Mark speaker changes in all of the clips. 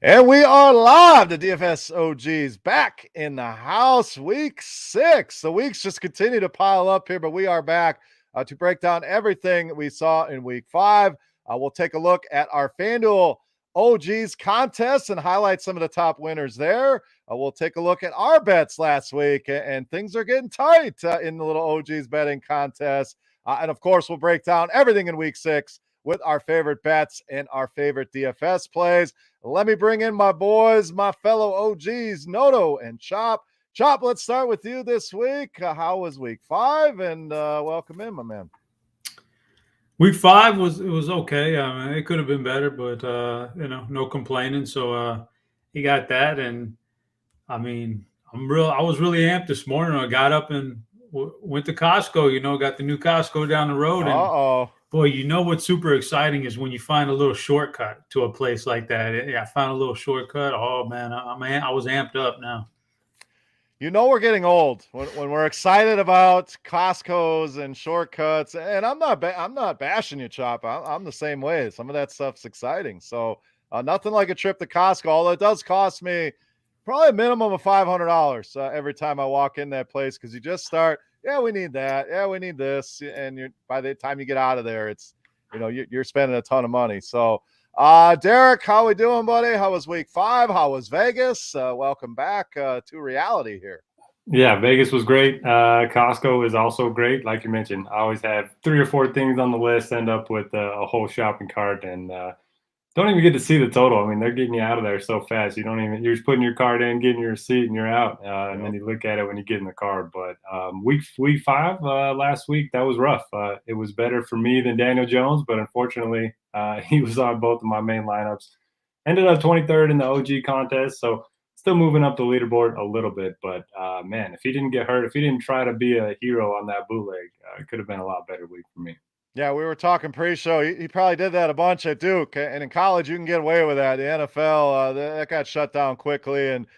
Speaker 1: And we are live. The DFS OGs back in the house. Week 6. The weeks just continue to pile up here, but we are back to break down everything we saw in week 5. We'll take a look at our FanDuel OGs contest and highlight some of the top winners there. We'll take a look at our bets last week, and things are getting tight in the little OGs betting contest. And of course, we'll break down everything in week 6 with our favorite bets and our favorite DFS plays. Let me bring in my boys, my fellow OGs, Noto and Chop. Chop, let's start with you this week. How was week 5? And welcome in, my man.
Speaker 2: Week 5 was okay. I mean, it could have been better, but no complaining. So he got that, and I mean, I was really amped this morning. I got up and went to Costco. Got the new Costco down the road, and boy, what's super exciting is when you find a little shortcut to a place like that. Yeah, I found a little shortcut. Oh man, I was amped up now.
Speaker 1: We're getting old when we're excited about Costco's and shortcuts. And I'm not bashing you, Chop. I'm the same way. Some of that stuff's exciting. So nothing like a trip to Costco. Although it does cost me probably a minimum of $500 every time I walk in that place, because you just start. Yeah, we need that. Yeah, we need this. And by the time you get out of there, it's you're spending a ton of money. So. Derek, how we doing, buddy? How was week 5? How was Vegas? Welcome back to reality here.
Speaker 3: Yeah, Vegas was great. Costco is also great. Like you mentioned, I always have 3 or 4 things on the list, end up with a whole shopping cart, and don't even get to see the total. I mean, they're getting you out of there so fast. You're just putting your card in, getting your receipt, and you're out. And then you look at it when you get in the car. But week 5 last week, that was rough. It was better for me than Daniel Jones, but unfortunately, he was on both of my main lineups. Ended up 23rd in the OG contest, so still moving up the leaderboard a little bit. But man, if he didn't get hurt, if he didn't try to be a hero on that bootleg, it could have been a lot better week for me.
Speaker 1: Yeah, we were talking pre-show. He probably did that a bunch at Duke, and in college you can get away with that. The NFL that got shut down quickly, and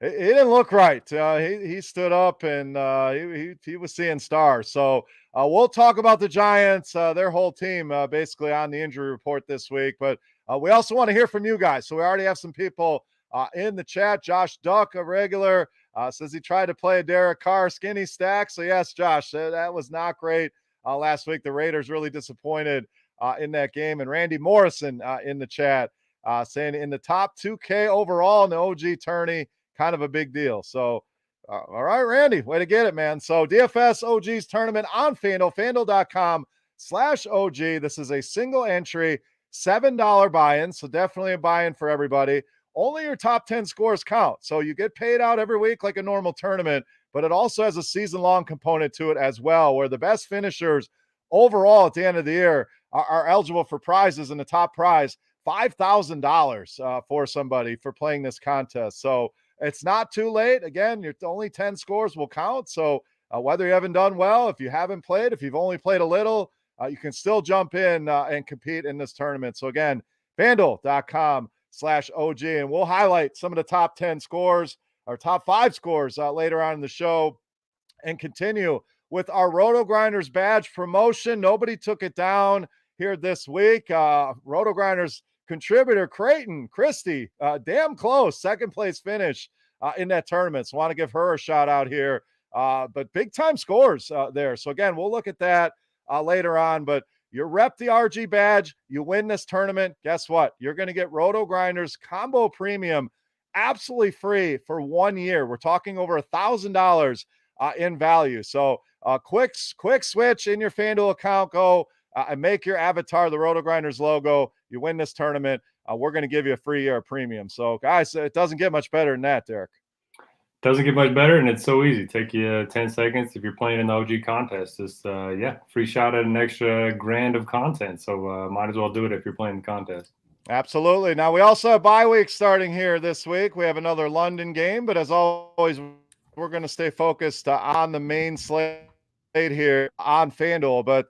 Speaker 1: it didn't look right. He stood up and he was seeing stars. So we'll talk about the Giants, their whole team, basically on the injury report this week. But we also want to hear from you guys. So we already have some people in the chat. Josh Duck, a regular, says he tried to play a Derek Carr skinny stack. So yes, Josh, that was not great. Last week, the Raiders really disappointed in that game. And Randy Morrison in the chat saying in the top 2K overall in the OG tourney, kind of a big deal. So, all right, Randy, way to get it, man. So DFS OGs tournament on FanDuel, FanDuel.com/OG. This is a single entry, $7 buy-in. So definitely a buy-in for everybody. Only your top 10 scores count. So you get paid out every week like a normal tournament, but it also has a season-long component to it as well, where the best finishers overall at the end of the year are eligible for prizes, and the top prize, $5,000 for somebody for playing this contest. So it's not too late. Again, your only 10 scores will count. So whether you haven't done well, if you haven't played, if you've only played a little, you can still jump in and compete in this tournament. So again, FanDuel.com/OG, and we'll highlight some of the top 10 scores, our top 5 scores later on in the show, and continue with our Rotogrinders badge promotion. Nobody took it down here this week. Rotogrinders contributor Creighton Christie, damn close, second place finish in that tournament. So want to give her a shout out here. But big time scores there. So again, we'll look at that later on. But you rep the RG badge, you win this tournament. Guess what? You're going to get Rotogrinders Combo Premium absolutely free for 1 year. We're talking over $1,000 in value. So quick switch in your FanDuel account. Go and make your avatar the Rotogrinders logo. You win this tournament. We're going to give you a free year of premium. So, guys, it doesn't get much better than that, Derek.
Speaker 3: Doesn't get much better, and it's so easy. Take you 10 seconds if you're playing in the OG contest. Just, free shot at an extra grand of content. So might as well do it if you're playing the contest.
Speaker 1: Absolutely. Now, we also have bye week starting here this week. We have another London game, but as always, we're going to stay focused on the main slate here on FanDuel. But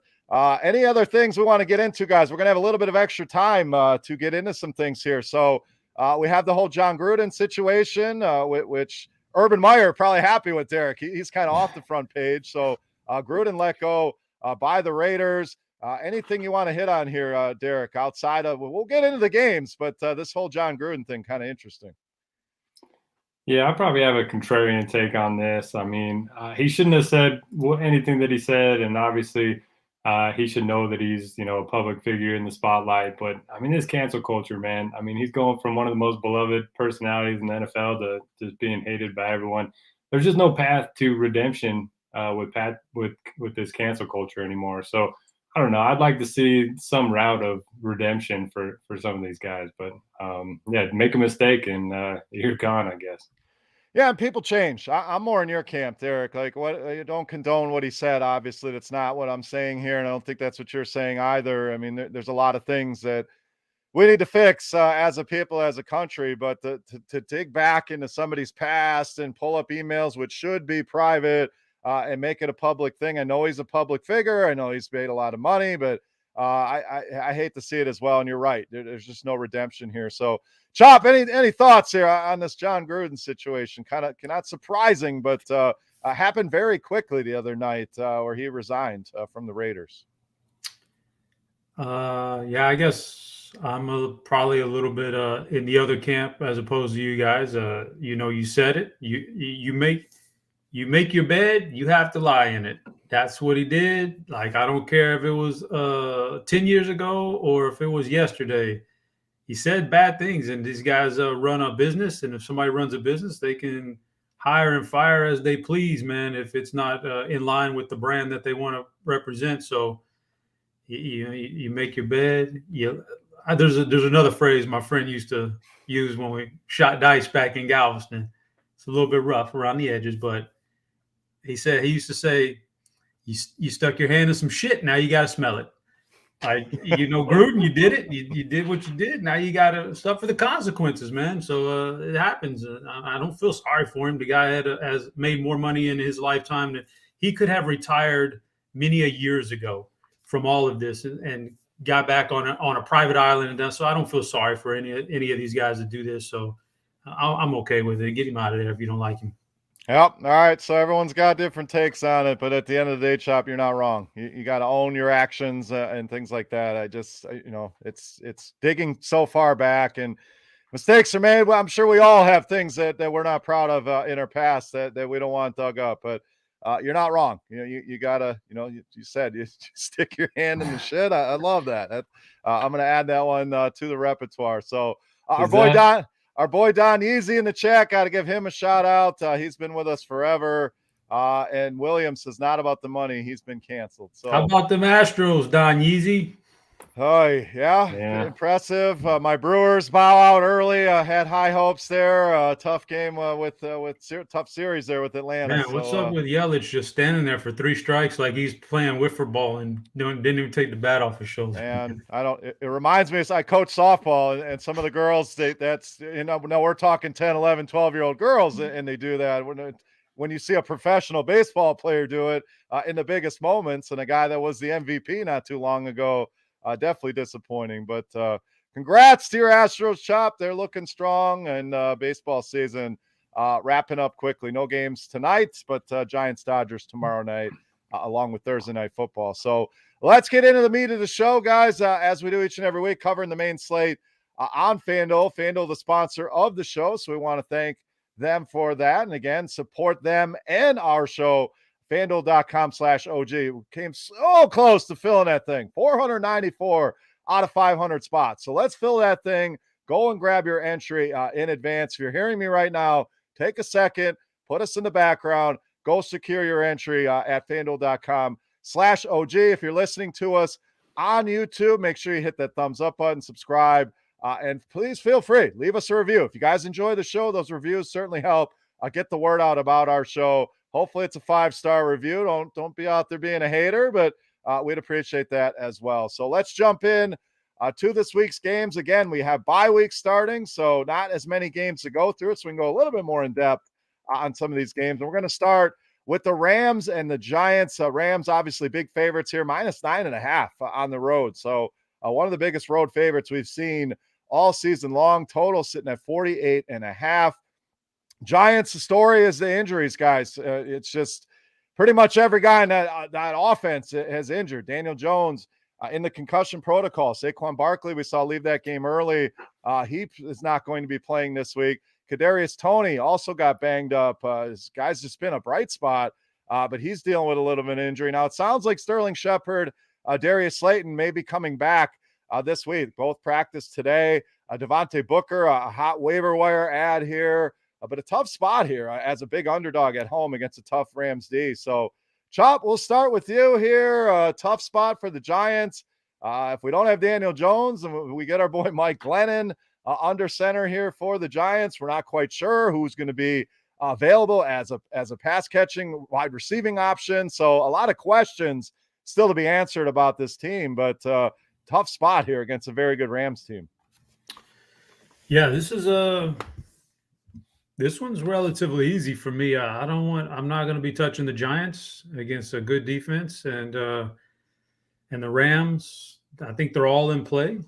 Speaker 1: any other things we want to get into, guys? We're going to have a little bit of extra time to get into some things here. So we have the whole John Gruden situation, which Urban Meyer probably happy with, Derek. He's kind of off the front page. So Gruden let go by the Raiders. Anything you want to hit on here, Derek, outside of, we'll get into the games, but this whole John Gruden thing, kind of interesting.
Speaker 3: Yeah, I probably have a contrarian take on this. I mean, he shouldn't have said anything that he said, and obviously, he should know that he's a public figure in the spotlight. But I mean, this cancel culture, man. I mean, he's going from one of the most beloved personalities in the NFL to just being hated by everyone. There's just no path to redemption with this cancel culture anymore. So I don't know. I'd like to see some route of redemption for some of these guys, but yeah, make a mistake and you're gone, I guess.
Speaker 1: Yeah, and people change. I'm more in your camp, Derek. Like, what, you don't condone what he said. Obviously, that's not what I'm saying here, and I don't think that's what you're saying either. I mean, there's a lot of things that we need to fix as a people, as a country. But to dig back into somebody's past and pull up emails which should be private and make it a public thing. I know he's a public figure. I know he's made a lot of money, but I hate to see it as well. And you're right. There's just no redemption here. So, Chop, any thoughts here on this John Gruden situation? Kind of not surprising, but happened very quickly the other night where he resigned from the Raiders.
Speaker 2: Yeah, I guess I'm probably a little bit in the other camp as opposed to you guys. You said it. You make your bed, you have to lie in it. That's what he did. Like, I don't care if it was 10 years ago or if it was yesterday. He said bad things, and these guys run a business. And if somebody runs a business, they can hire and fire as they please, man, if it's not in line with the brand that they want to represent. So you make your bed. There's another phrase my friend used to use when we shot dice back in Galveston. It's a little bit rough around the edges, but he used to say, you stuck your hand in some shit, now you got to smell it. Like, Gruden, you did it. You did what you did. Now you got to suffer the consequences, man. So it happens. I don't feel sorry for him. The guy has made more money in his lifetime than he could have retired many a years ago from all of this and got back on a private island and done. So I don't feel sorry for any of these guys that do this. So I'm okay with it. Get him out of there if you don't like him.
Speaker 1: Yep. All right. So everyone's got different takes on it, but at the end of the day, Chop, you're not wrong. You got to own your actions and things like that. It's digging so far back and mistakes are made. Well, I'm sure we all have things that we're not proud of in our past that we don't want dug up, but you're not wrong. You gotta, you said you stick your hand in the shit. I love that. I'm going to add that one to the repertoire. So our boy Don Yeezy in the chat, got to give him a shout out. He's been with us forever. And Williams says not about the money. He's been canceled. So
Speaker 2: how about them Astros, Don Yeezy?
Speaker 1: Oh, yeah. Impressive. My Brewers bow out early. Had high hopes there. Tough game with tough series there with Atlanta.
Speaker 2: Man, what's up with Yelich just standing there for 3 strikes like he's playing wiffle ball and didn't even take the bat off his shoulder?
Speaker 1: And it reminds me, I coach softball and some of the girls, now we're talking 10, 11, 12-year-old girls, and they do that. When you see a professional baseball player do it in the biggest moments, and a guy that was the MVP not too long ago, definitely disappointing, but congrats to your Astros, Chop. They're looking strong, and baseball season wrapping up quickly. No games tonight, but Giants-Dodgers tomorrow night, along with Thursday night football. So let's get into the meat of the show, guys, as we do each and every week, covering the main slate on FanDuel. FanDuel, the sponsor of the show, so we want to thank them for that. And again, support them and our show. FanDuel.com/OG. We came so close to filling that thing. 494 out of 500 spots. So let's fill that thing. Go and grab your entry in advance. If you're hearing me right now, take a second, put us in the background, go secure your entry at FanDuel.com/OG. If you're listening to us on YouTube, make sure you hit that thumbs up button, subscribe, and please feel free. Leave us a review. If you guys enjoy the show, those reviews certainly help get the word out about our show. Hopefully it's a 5-star review. Don't be out there being a hater, but we'd appreciate that as well. So let's jump in to this week's games. Again, we have bye week starting, so not as many games to go through, so we can go a little bit more in depth on some of these games. And we're going to start with the Rams and the Giants. Rams, obviously big favorites here, -9.5 on the road. So one of the biggest road favorites we've seen all season long. Total sitting at 48.5. Giants, the story is the injuries, guys. It's just pretty much every guy in that offense has injured. Daniel Jones in the concussion protocol. Saquon Barkley, we saw leave that game early. He is not going to be playing this week. Kadarius Toney also got banged up. This guy's just been a bright spot, but he's dealing with a little bit of injury. Now, it sounds like Sterling Shepard, Darius Slayton may be coming back this week. Both practiced today. Devontae Booker, a hot waiver wire ad here, but a tough spot here as a big underdog at home against a tough Rams D. So, Chop, we'll start with you here. Tough spot for the Giants. If we don't have Daniel Jones and we get our boy Mike Glennon under center here for the Giants, we're not quite sure who's going to be available as a pass catching wide receiving option. So a lot of questions still to be answered about this team, but tough spot here against a very good Rams team.
Speaker 2: Yeah, this one's relatively easy for me. I'm not going to be touching the Giants against a good defense, and the Rams. I think they're all in play.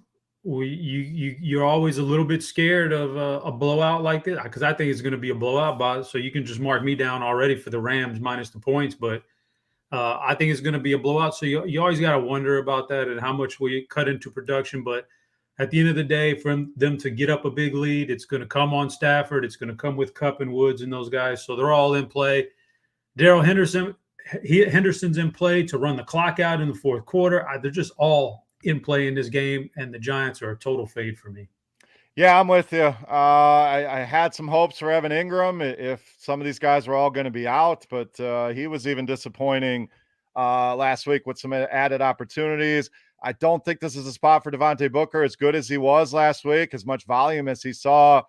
Speaker 2: You're always a little bit scared of a blowout like this, because I think it's going to be a blowout. So you can just mark me down already for the Rams minus the points. But I think it's going to be a blowout. So you always got to wonder about that and how much we cut into production. But at the end of the day, for them to get up a big lead, it's going to come on Stafford. It's going to come with Kupp and Woods and those guys. So they're all in play. Darrell Henderson's in play to run the clock out in the fourth quarter. They're just all in play in this game, and the Giants are a total fade for me.
Speaker 1: Yeah, I'm with you. I had some hopes for Evan Ingram if some of these guys were all going to be out, but he was even disappointing last week with some added opportunities. I don't think this is a spot for Devontae Booker, as good as he was last week, as much volume as he saw.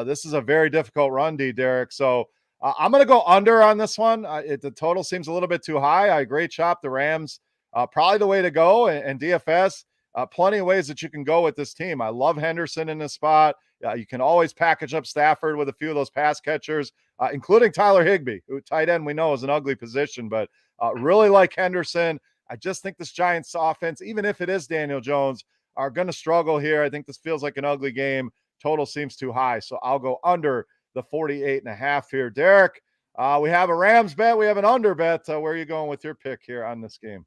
Speaker 1: This is a very difficult run, Derek. So I'm going to go under on this one. The total seems a little bit too high. I agree, Chop. The Rams, probably the way to go. And DFS, plenty of ways that you can go with this team. I love Henderson in this spot. You can always package up Stafford with a few of those pass catchers, including Tyler Higbee, who tight end we know is an ugly position, but really like Henderson. I just think this Giants offense, even if it is Daniel Jones, are going to struggle here. I think this feels like an ugly game. Total seems too high. So I'll go under the 48.5 here. Derek, we have a Rams bet. We have an under bet. Where are you going with your pick here on this game?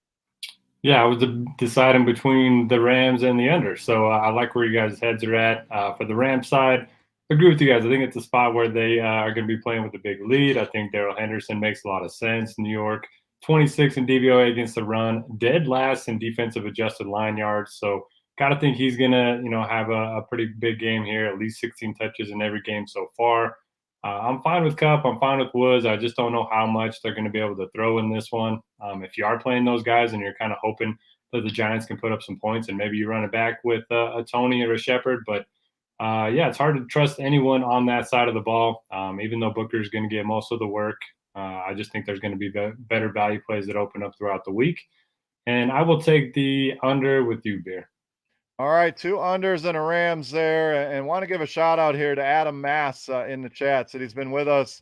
Speaker 3: Yeah, I was deciding between the Rams and the under. So I like where you guys' heads are at. For the Rams side, I agree with you guys. I think it's a spot where they are going to be playing with a big lead. I think Darrell Henderson makes a lot of sense. New York, 26 in DVOA against the run, dead last in defensive adjusted line yards. So got to think he's going to, have a pretty big game here, at least 16 touches in every game so far. I'm fine with Kupp. I'm fine with Woods. I just don't know how much they're going to be able to throw in this one. If you are playing those guys and you're kind of hoping that the Giants can put up some points and maybe you run it back with a Toney or a Shepard. But, it's hard to trust anyone on that side of the ball, even though Booker's going to get most of the work. I just think there's going to be better value plays that open up throughout the week. And I will take the under with you, Beer.
Speaker 1: All right, 2 unders and a Rams there, and want to give a shout out here to Adam Mass in the chat. Said he's been with us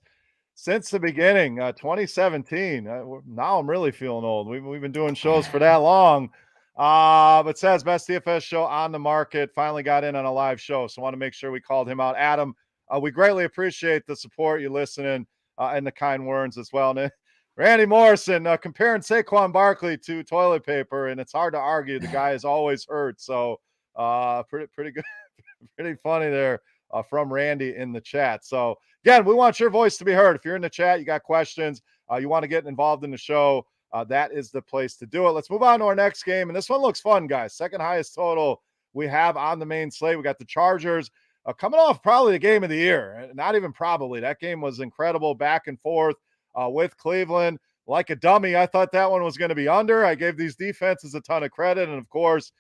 Speaker 1: since the beginning, 2017. Now I'm really feeling old. We've been doing shows for that long, but says best DFS show on the market. Finally got in on a live show, so want to make sure we called him out. Adam, we greatly appreciate the support, you listening, and the kind words as well. And Randy Morrison comparing Saquon Barkley to toilet paper, and it's hard to argue. The guy is always hurt. So pretty good, pretty funny there from Randy in the chat. So again, we want your voice to be heard. If you're in the chat, you got questions, you want to get involved in the show, that is the place to do it. Let's move on to our next game. And this one looks fun, guys. Second highest total we have on the main slate. We got the Chargers coming off probably the game of the year. Not even probably. That game was incredible, back and forth. With Cleveland. Like a dummy, I thought that one was going to be under. I gave these defenses a ton of credit, and of course,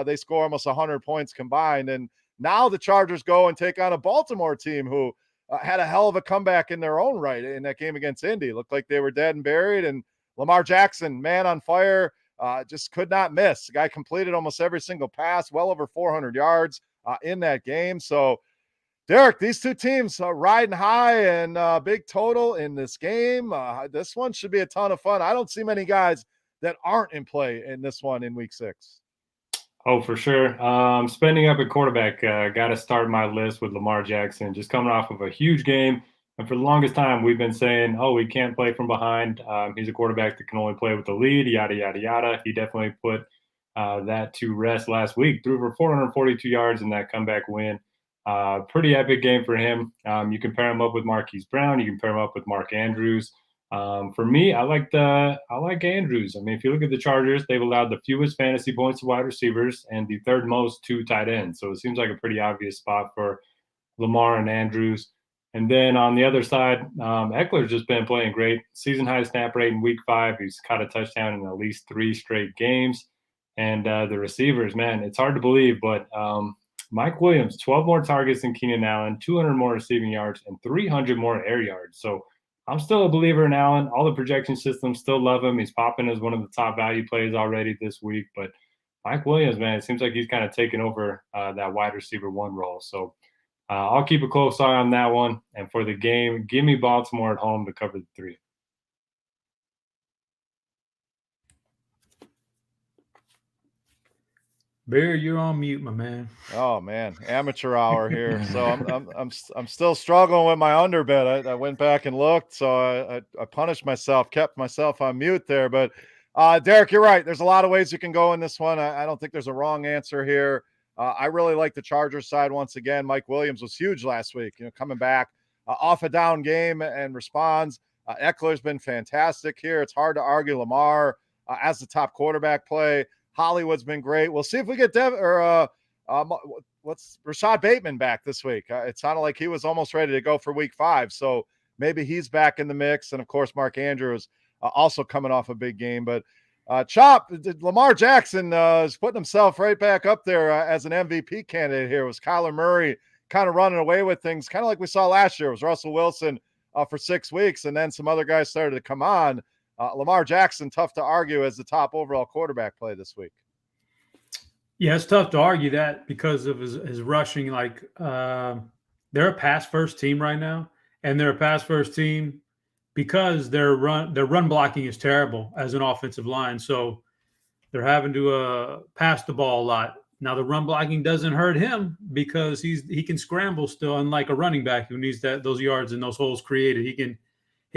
Speaker 1: they score almost 100 points combined. And now the Chargers go and take on a Baltimore team who had a hell of a comeback in their own right in that game against Indy. Looked like they were dead and buried, and Lamar Jackson, man on fire, just could not miss. The guy completed almost every single pass, well over 400 yards in that game. So, Derek, these two teams riding high and big total in this game. This one should be a ton of fun. I don't see many guys that aren't in play in this one in week 6.
Speaker 3: Oh, for sure. Spending up at quarterback, got to start my list with Lamar Jackson, just coming off of a huge game. And for the longest time, we've been saying, oh, he can't play from behind. He's a quarterback that can only play with the lead, yada, yada, yada. He definitely put that to rest last week. Threw for 442 yards in that comeback win. Pretty epic game for him. You can pair him up with Marquise Brown. You can pair him up with Mark Andrews. For me, I like Andrews. I mean, if you look at the Chargers, they've allowed the fewest fantasy points to wide receivers and the third most to tight ends. So it seems like a pretty obvious spot for Lamar and Andrews. And then on the other side, Eckler's just been playing great. Season high snap rate in week 5. He's caught a touchdown in at least 3 straight games. And the receivers, man, it's hard to believe, but Mike Williams, 12 more targets than Keenan Allen, 200 more receiving yards, and 300 more air yards. So I'm still a believer in Allen. All the projection systems still love him. He's popping as one of the top value plays already this week. But Mike Williams, man, it seems like he's kind of taken over that wide receiver 1 role. So I'll keep a close eye on that one. And for the game, give me Baltimore at home to cover the 3.
Speaker 2: Bear, you're on mute, my man.
Speaker 1: Oh man, amateur hour here. So I'm still struggling with my underbet. I went back and looked, so I punished myself, kept myself on mute there. But Derek, you're right. There's a lot of ways you can go in this one. I don't think there's a wrong answer here. I really like the Chargers side once again. Mike Williams was huge last week. Coming back off a down game and responds. Eckler's been fantastic here. It's hard to argue Lamar as the top quarterback play. Hollywood's been great. We'll see if we get what's Rashad Bateman back this week. It sounded like he was almost ready to go for week 5. So maybe he's back in the mix. And of course, Mark Andrews also coming off a big game. But Chop, Lamar Jackson is putting himself right back up there as an MVP candidate here. It was Kyler Murray kind of running away with things, kind of like we saw last year. It was Russell Wilson for 6 weeks, and then some other guys started to come on. Lamar Jackson, tough to argue as the top overall quarterback play this week.
Speaker 2: Yeah, it's tough to argue that because of his rushing. Like they're a pass-first team right now, and they're a pass-first team because their run blocking is terrible as an offensive line. So they're having to pass the ball a lot. Now the run blocking doesn't hurt him because he can scramble still, unlike a running back who needs those yards and those holes created. He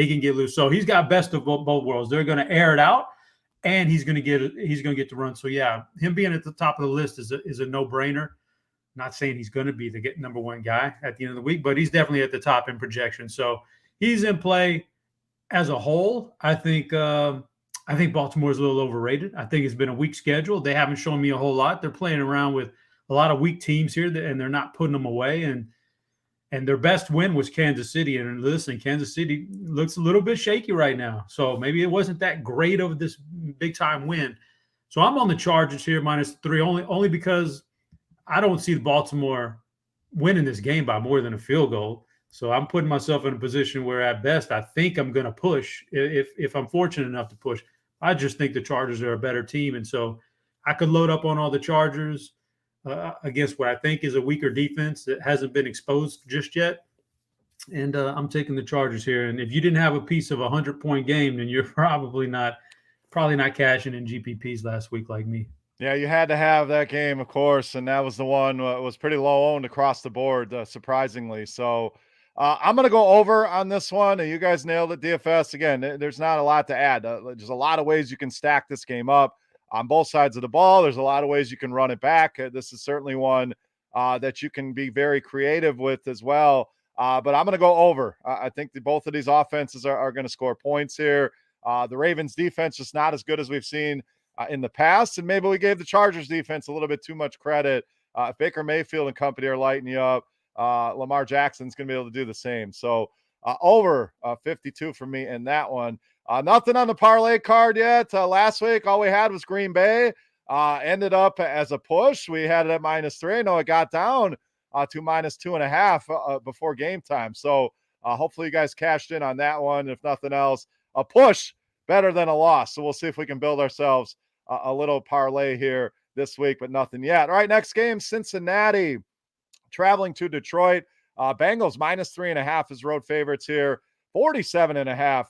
Speaker 2: can get loose. So he's got best of both worlds. They're going to air it out, and he's going to get to run. So yeah, him being at the top of the list is a no-brainer. Not saying he's going to be the number 1 guy at the end of the week, but he's definitely at the top in projection. So he's in play as a whole. I think Baltimore's a little overrated. I think it's been a weak schedule. They haven't shown me a whole lot. They're playing around with a lot of weak teams here, and they're not putting them away. And their best win was Kansas City. And listen, Kansas City looks a little bit shaky right now. So maybe it wasn't that great of this big-time win. So I'm on the Chargers here, -3, only because I don't see Baltimore winning this game by more than a field goal. So I'm putting myself in a position where at best I think I'm going to push if I'm fortunate enough to push. I just think the Chargers are a better team. And so I could load up on all the Chargers against what I think is a weaker defense that hasn't been exposed just yet. And I'm taking the Chargers here. And if you didn't have a piece of a 100-point game, then you're probably not cashing in GPPs last week like me.
Speaker 1: Yeah, you had to have that game, of course, and that was the one was pretty low owned across the board, surprisingly. So I'm going to go over on this one. You guys nailed it, DFS. Again, there's not a lot to add. There's a lot of ways you can stack this game up on both sides of the ball. There's a lot of ways you can run it back. This is certainly one that you can be very creative with as well. But I'm going to go over. I think both of these offenses are going to score points here. The Ravens defense just not as good as we've seen in the past. And maybe we gave the Chargers defense a little bit too much credit. If Baker Mayfield and company are lighting you up, Lamar Jackson's going to be able to do the same. So over 52 for me in that one. Nothing on the parlay card yet. Last week, all we had was Green Bay. Ended up as a push. We had it at -3. No, it got down to -2.5 before game time. So hopefully you guys cashed in on that one. If nothing else, a push better than a loss. So we'll see if we can build ourselves a little parlay here this week, but nothing yet. All right, next game, Cincinnati traveling to Detroit. Bengals -3.5 is road favorites here. 47.5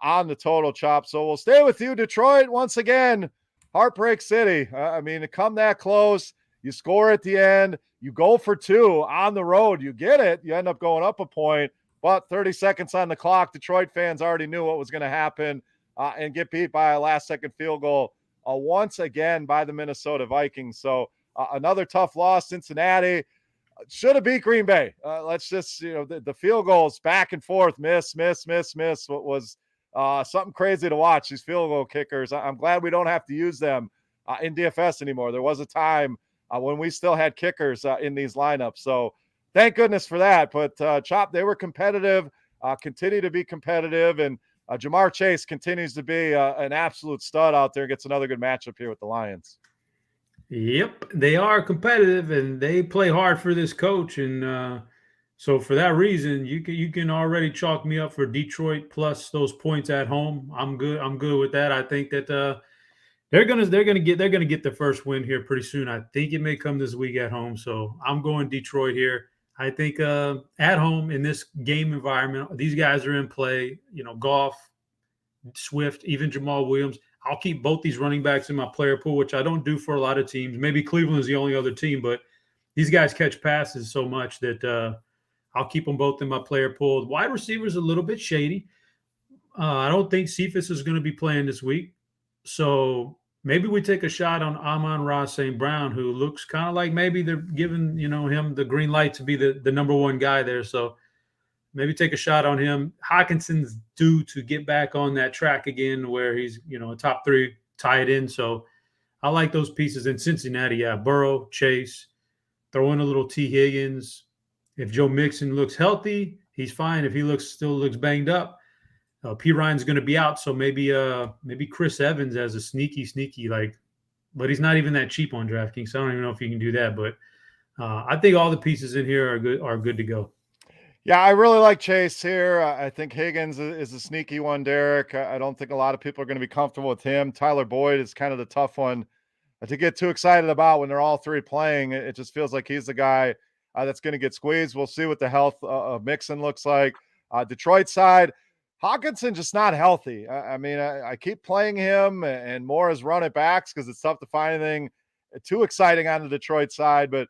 Speaker 1: on the total, Chop. So we'll stay with you, Detroit. Once again, Heartbreak City. I mean, to come that close, you score at the end, you go for 2 on the road, you get it, you end up going up a point, but 30 seconds on the clock, Detroit fans already knew what was going to happen and get beat by a last-second field goal once again by the Minnesota Vikings. So another tough loss. Cincinnati should have beat Green Bay. Let's just, the field goals back and forth, miss. What was something crazy to watch, these field goal kickers. I'm glad we don't have to use them in DFS anymore. There was a time when we still had kickers in these lineups. So thank goodness for that. But Chop, they were competitive, continue to be competitive. And Jamar Chase continues to be an absolute stud out there. Gets another good matchup here with the Lions.
Speaker 2: Yep, they are competitive and they play hard for this coach, and so for that reason, you can already chalk me up for Detroit plus those points at home. I'm good with that. I think that they're gonna get the first win here pretty soon. I think it may come this week at home, so I'm going Detroit here. I think at home in this game environment, these guys are in play. Goff, Swift, even Jamal Williams. I'll keep both these running backs in my player pool, which I don't do for a lot of teams. Maybe Cleveland is the only other team, but these guys catch passes so much that I'll keep them both in my player pool. The wide receiver's a little bit shady. I don't think Cephas is going to be playing this week. So maybe we take a shot on Amon-Ra St. Brown, who looks kind of like maybe they're giving him the green light to be the number one guy there. So maybe take a shot on him. Hawkinson's due to get back on that track again where he's, a top 3 tight end. So I like those pieces in Cincinnati. Yeah, Burrow, Chase, throw in a little T. Higgins. If Joe Mixon looks healthy, he's fine. If he still looks banged up, P. Ryan's going to be out. So maybe Chris Evans as a sneaky but he's not even that cheap on DraftKings. So I don't even know if you can do that. But I think all the pieces in here are good to go.
Speaker 1: Yeah, I really like Chase here. I think Higgins is a sneaky one, Derek. I don't think a lot of people are going to be comfortable with him. Tyler Boyd is kind of the tough one to get too excited about when they're all three playing. It just feels like he's the guy that's going to get squeezed. We'll see what the health of Mixon looks like. Detroit side, Hawkinson just not healthy. I keep playing him and more as run it backs because it's tough to find anything too exciting on the Detroit side, but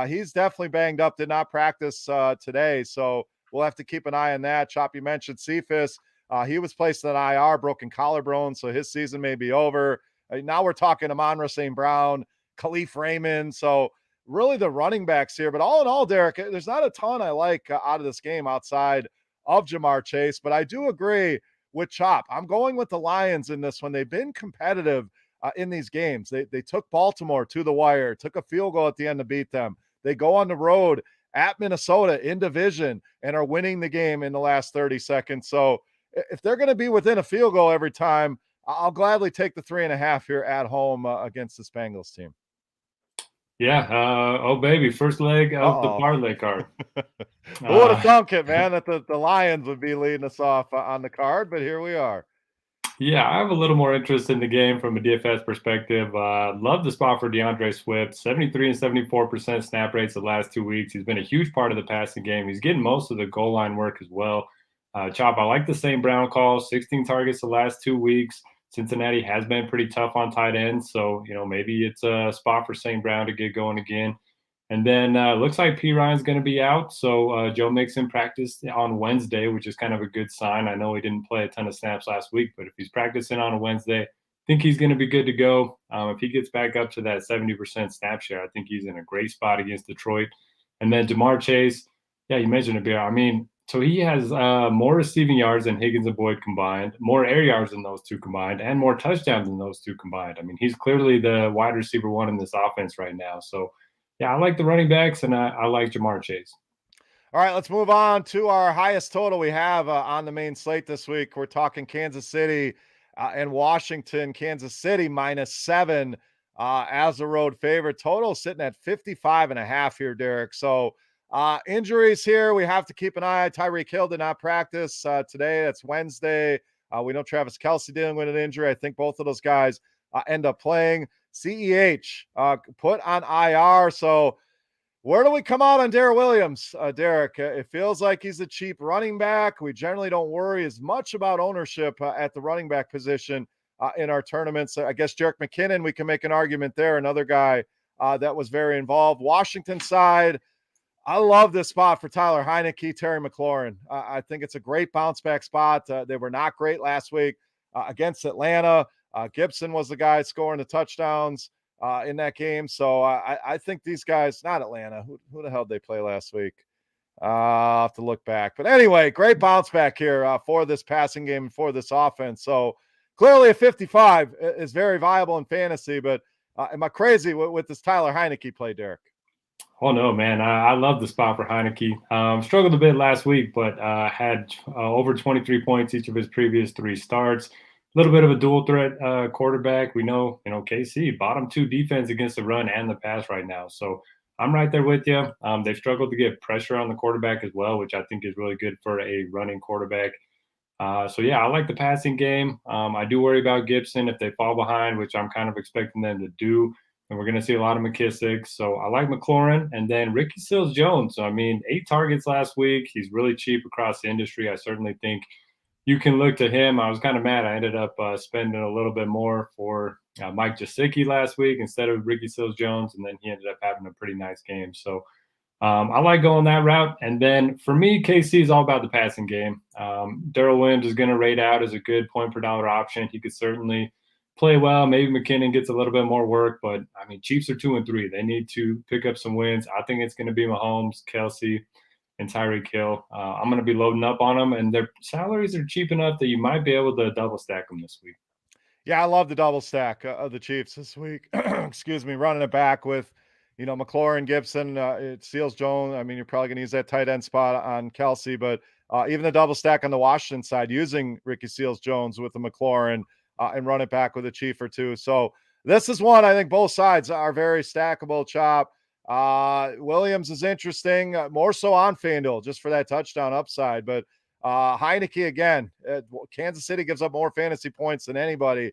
Speaker 1: he's definitely banged up, did not practice today. So we'll have to keep an eye on that. Chop, you mentioned Cephas. He was placed on IR, broken collarbone, so his season may be over. Now we're talking Amon-Ra St. Brown, Khalif Raymond. So really the running backs here. But all in all, Derek, there's not a ton I like out of this game outside of Jamar Chase. But I do agree with Chop. I'm going with the Lions in this one. They've been competitive in these games. They took Baltimore to the wire, took a field goal at the end to beat them. They go on the road at Minnesota in division and are winning the game in the last 30 seconds. So if they're going to be within a field goal every time, I'll gladly take the 3.5 here at home against this Bengals team.
Speaker 3: Yeah. Oh, baby. First leg of the parlay card.
Speaker 1: Who would have thunk it, man, that the Lions would be leading us off on the card, but here we are.
Speaker 3: Yeah, I have a little more interest in the game from a DFS perspective. Love the spot for DeAndre Swift. 73 and 74% snap rates the last 2 weeks. He's been a huge part of the passing game. He's getting most of the goal line work as well. Chop, I like the St. Brown call. 16 targets the last 2 weeks. Cincinnati has been pretty tough on tight ends, so maybe it's a spot for St. Brown to get going again. And then looks like P. Ryan's going to be out, so Joe Mixon practiced on Wednesday, which is kind of a good sign. I know he didn't play a ton of snaps last week, but if he's practicing on a Wednesday, I think he's going to be good to go. If he gets back up to that 70% snap share, I think he's in a great spot against Detroit. And then Jamar Chase, yeah, you mentioned it, Bear. So he has more receiving yards than Higgins and Boyd combined, more air yards than those two combined, and more touchdowns than those two combined. He's clearly the wide receiver one in this offense right now. So, yeah, I like the running backs, and I like Jamar Chase.
Speaker 1: All right, let's move on to our highest total we have on the main slate this week. We're talking Kansas City and Washington. Kansas City -7 as a road favorite. Total sitting at 55.5 here, Derek. So injuries here, we have to keep an eye. Tyreek Hill did not practice today. That's Wednesday. We know Travis Kelce dealing with an injury. I think both of those guys end up playing. CEH put on IR. So where do we come out on Darrell Williams, Derek? It feels like he's a cheap running back. We generally don't worry as much about ownership at the running back position in our tournaments. I guess Jerick McKinnon, we can make an argument there. Another guy that was very involved. Washington side, I love this spot for Tyler Heineke, Terry McLaurin. I think it's a great bounce back spot. They were not great last week against Atlanta. Gibson was the guy scoring the touchdowns in that game. So I think these guys, not Atlanta, who the hell did they play last week? I'll have to look back. But anyway, great bounce back here for this passing game and for this offense. So clearly a 55 is very viable in fantasy. But am I crazy with this Tyler Heineke play, Derek?
Speaker 3: Oh, no, man. I love the spot for Heineke. Struggled a bit last week, but had over 23 points each of his previous 3 starts. A little bit of a dual threat quarterback. We know, KC, bottom 2 defense against the run and the pass right now. So I'm right there with you. They've struggled to get pressure on the quarterback as well, which I think is really good for a running quarterback. So, yeah, I like the passing game. I do worry about Gibson if they fall behind, which I'm kind of expecting them to do. And we're going to see a lot of McKissick. So I like McLaurin. And then Ricky Seals-Jones. So, 8 targets last week. He's really cheap across the industry. I certainly think you can look to him. I was kind of mad. I ended up spending a little bit more for Mike Gesicki last week instead of Ricky Seals-Jones. And then he ended up having a pretty nice game. So I like going that route. And then for me, KC is all about the passing game. Darrell Williams is going to rate out as a good point per dollar option. He could certainly play well. Maybe McKinnon gets a little bit more work, but Chiefs are 2-3. They need to pick up some wins. I think it's going to be Mahomes, Kelsey, and Tyreek Hill. I'm going to be loading up on them, and their salaries are cheap enough that you might be able to double stack them this week.
Speaker 1: Yeah, I love the double stack of the Chiefs this week. Excuse me, running it back with, McLaurin, Gibson, Seals-Jones. You're probably going to use that tight end spot on Kelsey, but even the double stack on the Washington side, using Ricky Seals-Jones with the McLaurin and run it back with a Chief or 2. So this is one I think both sides are very stackable. Chop. Williams is interesting, more so on FanDuel just for that touchdown upside. But Heineke, again, Kansas City gives up more fantasy points than anybody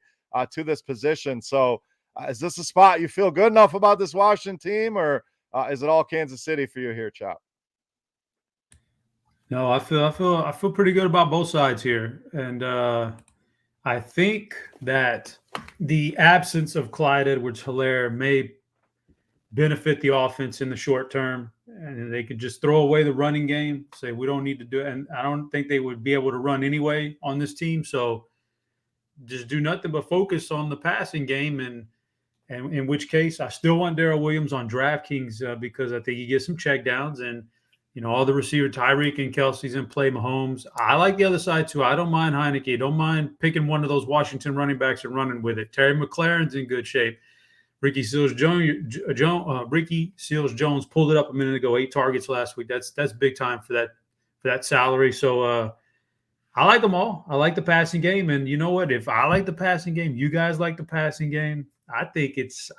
Speaker 1: to this position. So is this a spot you feel good enough about this Washington team, or is it all Kansas City for you here, Chop?
Speaker 2: No, I feel pretty good about both sides here. And I think that the absence of Clyde Edwards-Helaire may benefit the offense in the short term, and they could just throw away the running game, say we don't need to do it. And I don't think they would be able to run anyway on this team. So just do nothing but focus on the passing game. And in which case, I still want Darrell Williams on DraftKings because I think he gets some checkdowns, and all the receiver, Tyreek and Kelsey's in play, Mahomes. I like the other side too. I don't mind Heineke. Don't mind picking one of those Washington running backs and running with it. Terry McLaurin's in good shape. Ricky Seals-Jones pulled it up a minute ago, 8 targets last week. That's big time for that salary. So I like them all. I like the passing game, and you know what? If I like the passing game, you guys like the passing game. I think it's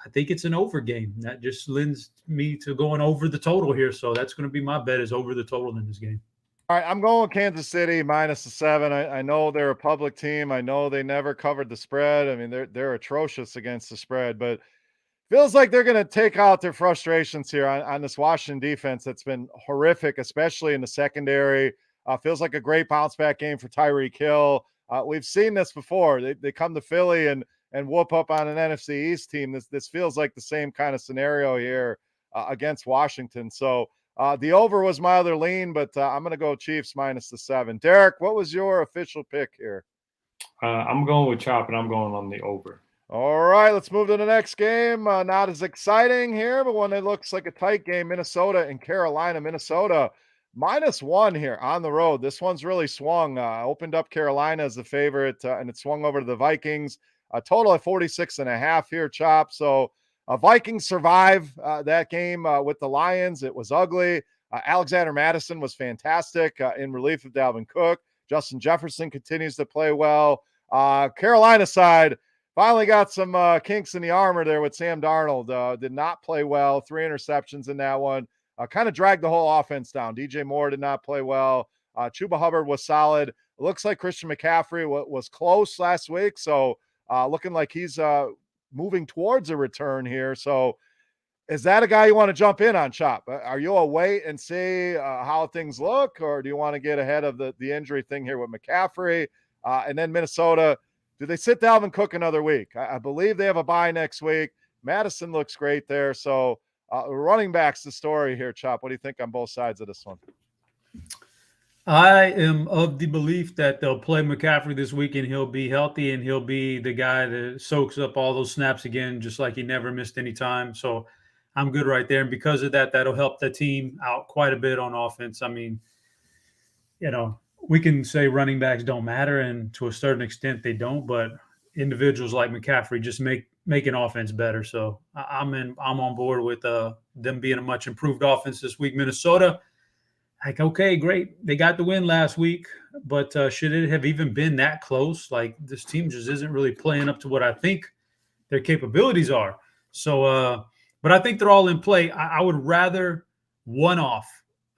Speaker 2: an over game. That just lends me to going over the total here. So that's going to be my bet, is over the total in this game.
Speaker 1: All right, I'm going with Kansas City -7. I know they're a public team. I know they never covered the spread. They're atrocious against the spread, but feels like they're going to take out their frustrations here on this Washington defense that's been horrific, especially in the secondary. Feels like a great bounce back game for Tyreek Hill. We've seen this before. They come to Philly and whoop up on an NFC East team. This feels like the same kind of scenario here against Washington. So the over was my other lean, but I'm going to go Chiefs -7. Derek, what was your official pick here?
Speaker 3: I'm going with Chop, and I'm going on the over.
Speaker 1: All right, let's move to the next game. Not as exciting here, but one that looks like a tight game. Minnesota and Carolina. Minnesota -1 here on the road. This one's really swung. Opened up Carolina as the favorite, and it swung over to the Vikings. A total of 46.5 here, Chop. So Vikings survive that game with the Lions. It was ugly. Alexander Mattison was fantastic in relief of Dalvin Cook. Justin Jefferson continues to play well. Carolina side finally got some kinks in the armor there with Sam Darnold. Did not play well. 3 interceptions in that one. Kind of dragged the whole offense down. DJ Moore did not play well. Chuba Hubbard was solid. It looks like Christian McCaffrey was close last week. So looking like he's moving towards a return here. So is that a guy you want to jump in on, Chop? Are you a wait and see how things look, or do you want to get ahead of the injury thing here with McCaffrey? And then Minnesota, do they sit Dalvin Cook another week? I believe they have a bye next week. Madison looks great there. So running back's the story here, Chop. What do you think on both sides of this one?
Speaker 2: I am of the belief that they'll play McCaffrey this week and he'll be healthy and he'll be the guy that soaks up all those snaps again, just like he never missed any time. So I'm good right there. And because of that, that'll help the team out quite a bit on offense. I mean, we can say running backs don't matter, and to a certain extent they don't, but individuals like McCaffrey just make an offense better. So I'm on board with them being a much improved offense this week. Minnesota, like, okay, great. They got the win last week, but should it have even been that close? Like, this team just isn't really playing up to what I think their capabilities are. So, but I think they're all in play. I would rather one off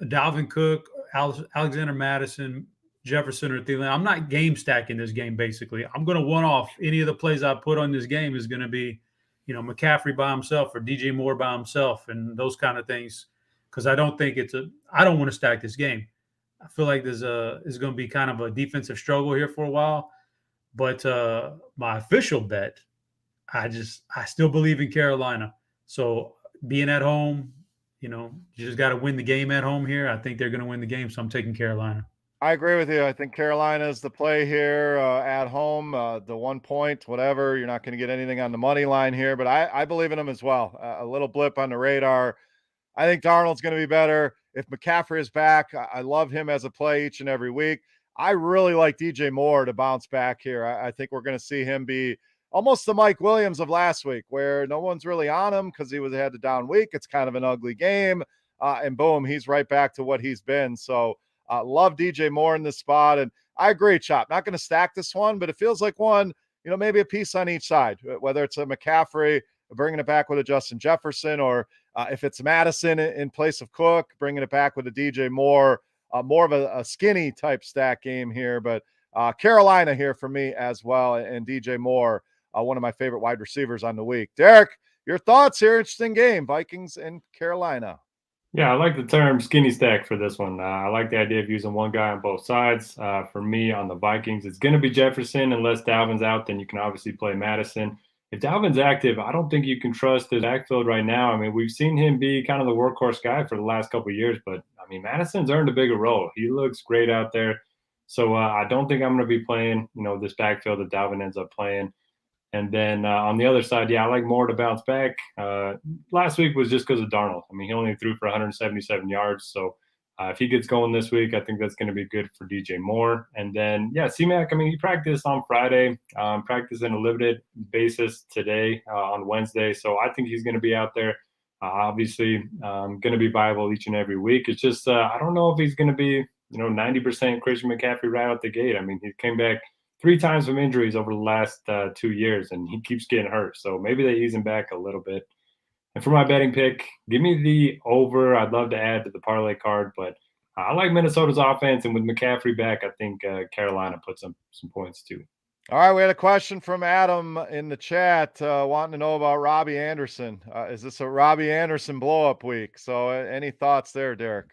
Speaker 2: Dalvin Cook, Alexander Madison, Jefferson, or Thielen. I'm not game stacking this game, basically. I'm going to one off any of the plays I put on this game is going to be, McCaffrey by himself or DJ Moore by himself and those kind of things. Because I don't think I don't want to stack this game. I feel like there's going to be kind of a defensive struggle here for a while. But my official bet, I still believe in Carolina. So being at home, you just got to win the game at home here. I think they're going to win the game, so I'm taking Carolina.
Speaker 1: I agree with you. I think Carolina is the play here at home. The 1 point, whatever. You're not going to get anything on the money line here, but I believe in them as well. A little blip on the radar. I think Darnold's going to be better. If McCaffrey is back, I love him as a play each and every week. I really like DJ Moore to bounce back here. I think we're going to see him be almost the Mike Williams of last week, where no one's really on him because he had a down week. It's kind of an ugly game. And boom, he's right back to what he's been. So love DJ Moore in this spot. And I agree, Chop. Not going to stack this one, but it feels like one, maybe a piece on each side, whether it's a McCaffrey, bringing it back with a Justin Jefferson, or if it's Madison in place of Cook, bringing it back with a DJ Moore, more of a skinny type stack game here. But Carolina here for me as well, and DJ Moore, one of my favorite wide receivers on the week. Derek, your thoughts here? Interesting game, Vikings and Carolina.
Speaker 3: Yeah, I like the term skinny stack for this one. I like the idea of using one guy on both sides. For me, on the Vikings, it's going to be Jefferson. Unless Dalvin's out, then you can obviously play Madison. If Dalvin's active, I don't think you can trust his backfield right now. I mean, we've seen him be kind of the workhorse guy for the last couple of years, but I mean, Madison's earned a bigger role. He looks great out there. So I don't think I'm going to be playing, this backfield that Dalvin ends up playing. And then on the other side, yeah, I like Moore to bounce back. Last week was just because of Darnold. I mean, he only threw for 177 yards. So if he gets going this week, I think that's going to be good for DJ Moore. And then, yeah, C-Mac, I mean, he practiced on Friday, practiced in a limited basis today on Wednesday. So I think he's going to be out there. Obviously, going to be viable each and every week. It's just I don't know if he's going to be, 90% Christian McCaffrey right out the gate. I mean, he came back 3 times from injuries over the last 2 years, and he keeps getting hurt. So maybe they ease him back a little bit. And for my betting pick, give me the over. I'd love to add to the parlay card, but I like Minnesota's offense. And with McCaffrey back, I think Carolina puts some points too.
Speaker 1: All right, we had a question from Adam in the chat wanting to know about Robbie Anderson. Is this a Robbie Anderson blow-up week? So any thoughts there, Derek?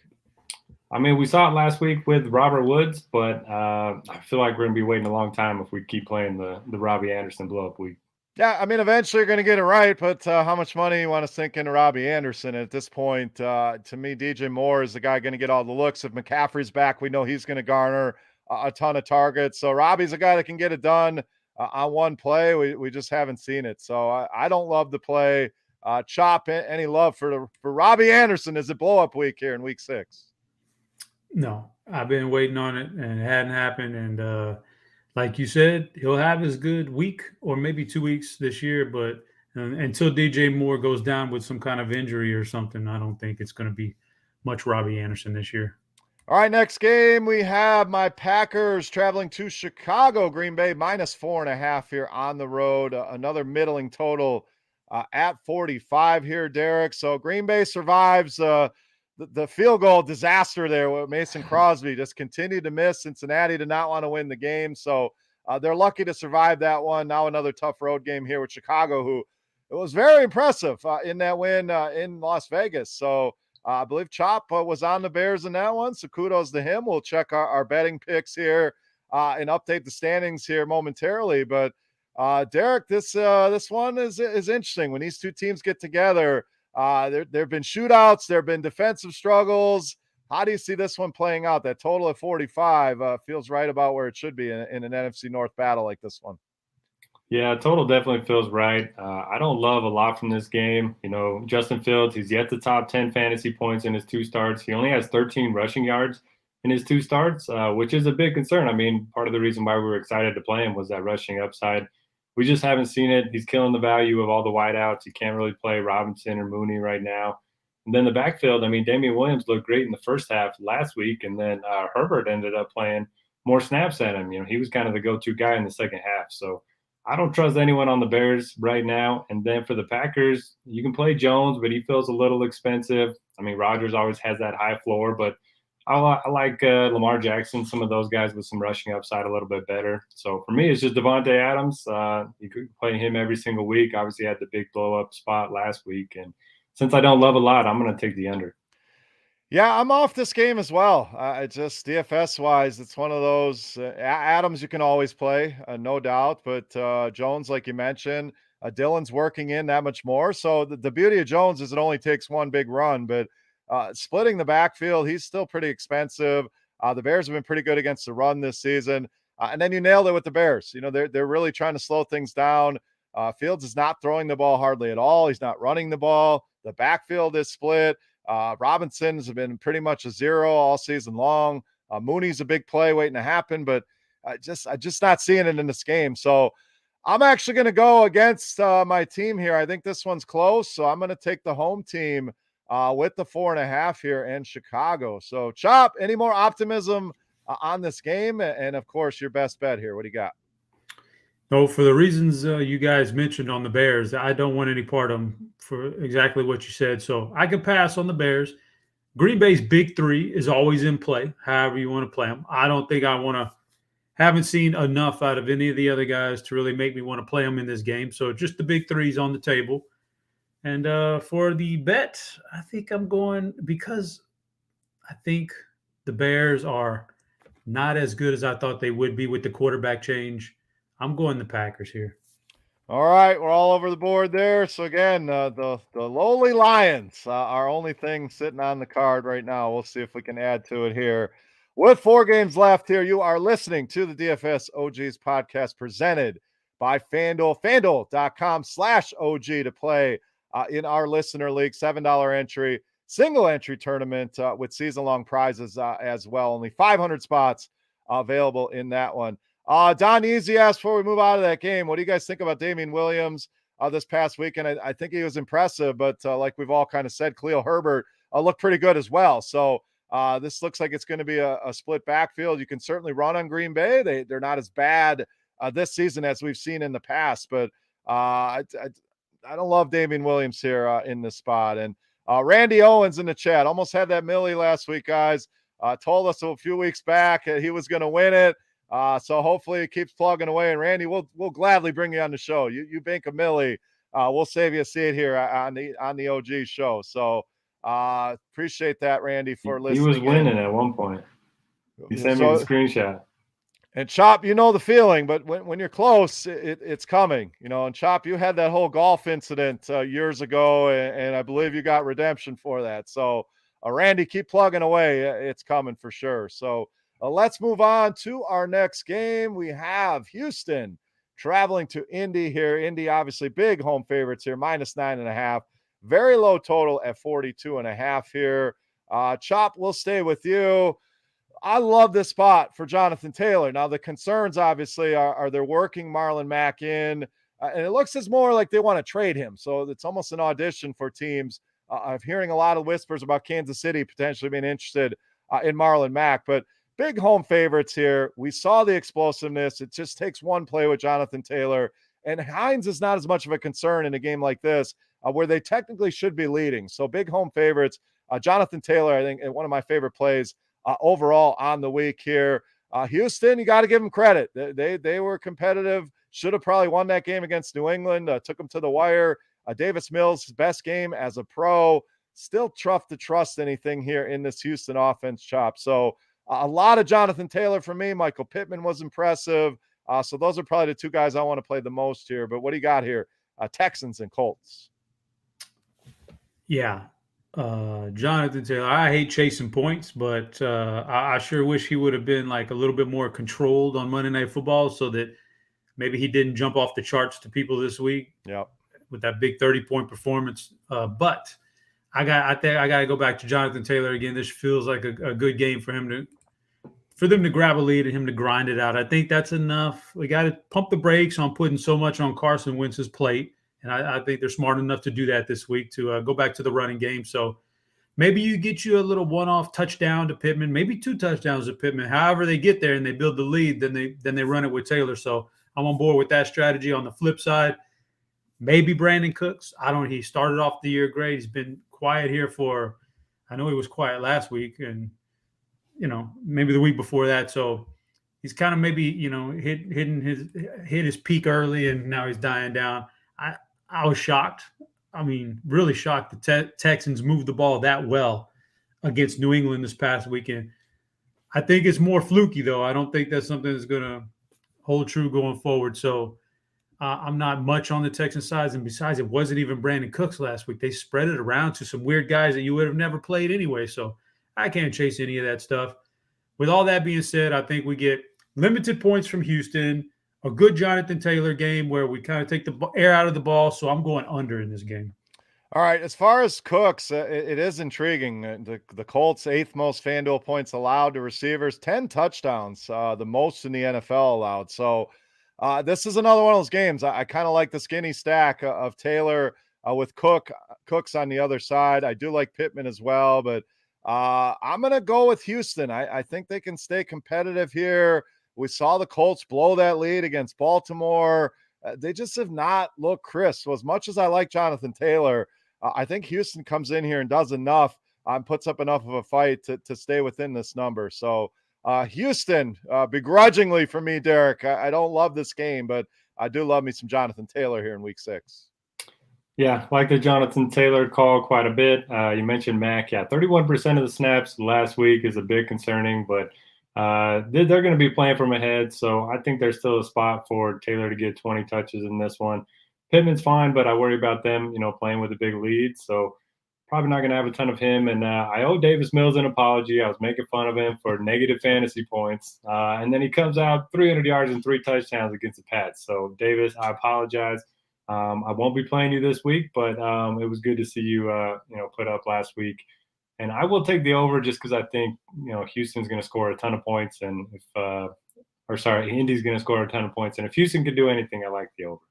Speaker 3: I mean, we saw it last week with Robert Woods, but I feel like we're going to be waiting a long time if we keep playing the Robbie Anderson blow-up week.
Speaker 1: Yeah, I mean, eventually you're going to get it right, but how much money you want to sink into Robbie Anderson? At this point, to me, DJ Moore is the guy going to get all the looks. If McCaffrey's back, we know he's going to garner a ton of targets. So Robbie's a guy that can get it done on one play. We just haven't seen it. So I don't love the play. Chop, any love for Robbie Anderson as a blow-up week here in week 6?
Speaker 2: No, I've been waiting on it, and it hadn't happened. And like you said, he'll have his good week or maybe 2 weeks this year. But until DJ Moore goes down with some kind of injury or something, I don't think it's going to be much Robbie Anderson this year.
Speaker 1: All right, next game we have my Packers traveling to Chicago, Green Bay, -4.5 here on the road. Another middling total at 45 here, Derek. So Green Bay survives the field goal disaster there with Mason Crosby. Just continued to miss. Cincinnati did not want to win the game. So they're lucky to survive that one. Now another tough road game here with Chicago, who it was very impressive in that win in Las Vegas. So I believe Chop was on the Bears in that one. So kudos to him. We'll check our betting picks here and update the standings here momentarily. But Derek, this one is interesting. When these two teams get together, there have been shootouts. There have been defensive struggles. How do you see this one playing out? That total of 45 feels right about where it should be in an NFC North battle like this one.
Speaker 3: Yeah, total definitely feels right. I don't love a lot from this game. Justin Fields, he's yet to top 10 fantasy points in his 2 starts. He only has 13 rushing yards in his 2 starts, which is a big concern. I mean, part of the reason why we were excited to play him was that rushing upside. We just haven't seen it. He's killing the value of all the wideouts. You can't really play Robinson or Mooney right now. And then the backfield, I mean, Damian Williams looked great in the first half last week, and then Herbert ended up playing more snaps at him. He was kind of the go-to guy in the second half. So I don't trust anyone on the Bears right now. And then for the Packers, you can play Jones, but he feels a little expensive. I mean, Rodgers always has that high floor, but I like Lamar Jackson, some of those guys with some rushing upside a little bit better. So for me, it's just Devontae Adams. You could play him every single week. Obviously, had the big blow-up spot last week. And since I don't love a lot, I'm going to take the under.
Speaker 1: Yeah, I'm off this game as well. Just DFS wise, it's one of those Adams you can always play, no doubt. But Jones, like you mentioned, Dylan's working in that much more. So the beauty of Jones is it only takes one big run, but splitting the backfield, he's still pretty expensive. The Bears have been pretty good against the run this season. And then you nailed it with the Bears. They're really trying to slow things down. Fields is not throwing the ball hardly at all. He's not running the ball. The backfield is split. Robinson's have been pretty much a zero all season long. Mooney's a big play waiting to happen, but I just not seeing it in this game. So I'm actually going to go against my team here. I think this one's close, so I'm going to take the home team with the 4.5 here in Chicago. So Chop, any more optimism on this game? And of course, your best bet here. What do you got?
Speaker 2: No, for the reasons you guys mentioned on the Bears, I don't want any part of them for exactly what you said. So I could pass on the Bears. Green Bay's big 3 is always in play, however you want to play them. I don't think I want to – haven't seen enough out of any of the other guys to really make me want to play them in this game. So just the big 3's on the table. And for the bet, I think I'm going – because I think the Bears are not as good as I thought they would be with the quarterback change. I'm going the Packers here.
Speaker 1: All right, we're all over the board there. So again, the lowly Lions, our only thing sitting on the card right now. We'll see if we can add to it here. With 4 games left here, you are listening to the DFS OGs podcast presented by FanDuel. FanDuel.com/OG to play in our listener league, $7 entry, single entry tournament with season-long prizes as well. Only 500 spots available in that one. Don Easy asked before we move out of that game, what do you guys think about Damian Williams this past weekend? I think he was impressive, but like we've all kind of said, Khalil Herbert looked pretty good as well. So this looks like it's going to be a split backfield. You can certainly run on Green Bay. They're not as bad this season as we've seen in the past, but I don't love Damian Williams here in this spot. And Randy Owens in the chat almost had that Millie last week, guys. Told us a few weeks back he was going to win it. So hopefully it keeps plugging away. And Randy, we'll gladly bring you on the show. You bank a millie. We'll save you a seat here on the OG show. So appreciate that, Randy, for listening.
Speaker 3: He was winning at one point. He sent me the screenshot.
Speaker 1: And Chop, you know the feeling, but when you're close, it's coming. And Chop, you had that whole golf incident years ago, and I believe you got redemption for that. So Randy, keep plugging away. It's coming for sure. So let's move on to our next game. We have Houston traveling to Indy here. Indy, obviously, big home favorites here, -9.5. Very low total at 42.5 here. Chop, we'll stay with you. I love this spot for Jonathan Taylor. Now, the concerns, obviously, are they're working Marlon Mack in, and it looks as more like they want to trade him. So it's almost an audition for teams. I'm hearing a lot of whispers about Kansas City potentially being interested in Marlon Mack, but big home favorites here. We saw the explosiveness. It just takes one play with Jonathan Taylor. And Hines is not as much of a concern in a game like this where they technically should be leading. So big home favorites. Jonathan Taylor, I think, one of my favorite plays overall on the week here. Houston, you got to give them credit. They were competitive. Should have probably won that game against New England. Took them to the wire. Davis Mills, his best game as a pro. Still tough to trust anything here in this Houston offense, Chop. So a lot of Jonathan Taylor for me. Michael Pittman was impressive. So those are probably the 2 guys I want to play the most here. But what do you got here? Texans and Colts.
Speaker 2: Yeah. Jonathan Taylor. I hate chasing points, but I sure wish he would have been like a little bit more controlled on Monday Night Football, so that maybe he didn't jump off the charts to people this week
Speaker 1: Yep.
Speaker 2: with that big 30-point performance. But I think I got to go back to Jonathan Taylor again. This feels like a good game for them to grab a lead and him to grind it out. I think that's enough. We got to pump the brakes on putting so much on Carson Wentz's plate. And I think they're smart enough to do that this week to go back to the running game. So maybe you get you a little one-off touchdown to Pittman, maybe 2 touchdowns to Pittman. However they get there and they build the lead, then they run it with Taylor. So I'm on board with that strategy. On the flip side, maybe Brandon Cooks. He started off the year great. He's been quiet here I know he was quiet last week and, maybe the week before that. So he's kind of maybe, hit his peak early and now he's dying down. I was shocked. I mean, really shocked the Texans moved the ball that well against New England this past weekend. I think it's more fluky, though. I don't think that's something that's going to hold true going forward. So I'm not much on the Texans side. And besides, it wasn't even Brandon Cooks last week. They spread it around to some weird guys that you would have never played anyway. So I can't chase any of that stuff. With all that being said, I think we get limited points from Houston, a good Jonathan Taylor game where we kind of take the air out of the ball. So I'm going under in this game.
Speaker 1: All right. As far as Cooks, it is intriguing. The Colts, 8th most FanDuel points allowed to receivers, 10 touchdowns, the most in the NFL allowed. So this is another one of those games. I kind of like the skinny stack of Taylor with Cooks on the other side. I do like Pittman as well, but I'm going to go with Houston. I think they can stay competitive here. We saw the Colts blow that lead against Baltimore. They just have not looked crisp. So as much as I like Jonathan Taylor, I think Houston comes in here and does enough and puts up enough of a fight to stay within this number. So Houston, begrudgingly for me, Derek, I don't love this game, but I do love me some Jonathan Taylor here in week 6.
Speaker 3: Yeah, like the Jonathan Taylor call quite a bit. You mentioned Mac. Yeah, 31% of the snaps last week is a bit concerning, but they're going to be playing from ahead. So I think there's still a spot for Taylor to get 20 touches in this one. Pittman's fine, but I worry about them, playing with a big lead. So probably not going to have a ton of him. And I owe Davis Mills an apology. I was making fun of him for negative fantasy points. And then he comes out 300 yards and 3 touchdowns against the Pats. So Davis, I apologize. I won't be playing you this week, but it was good to see you, put up last week. And I will take the over just because I think, Houston's going to score a ton of points. And Indy's going to score a ton of points. And if Houston can do anything, I like the over.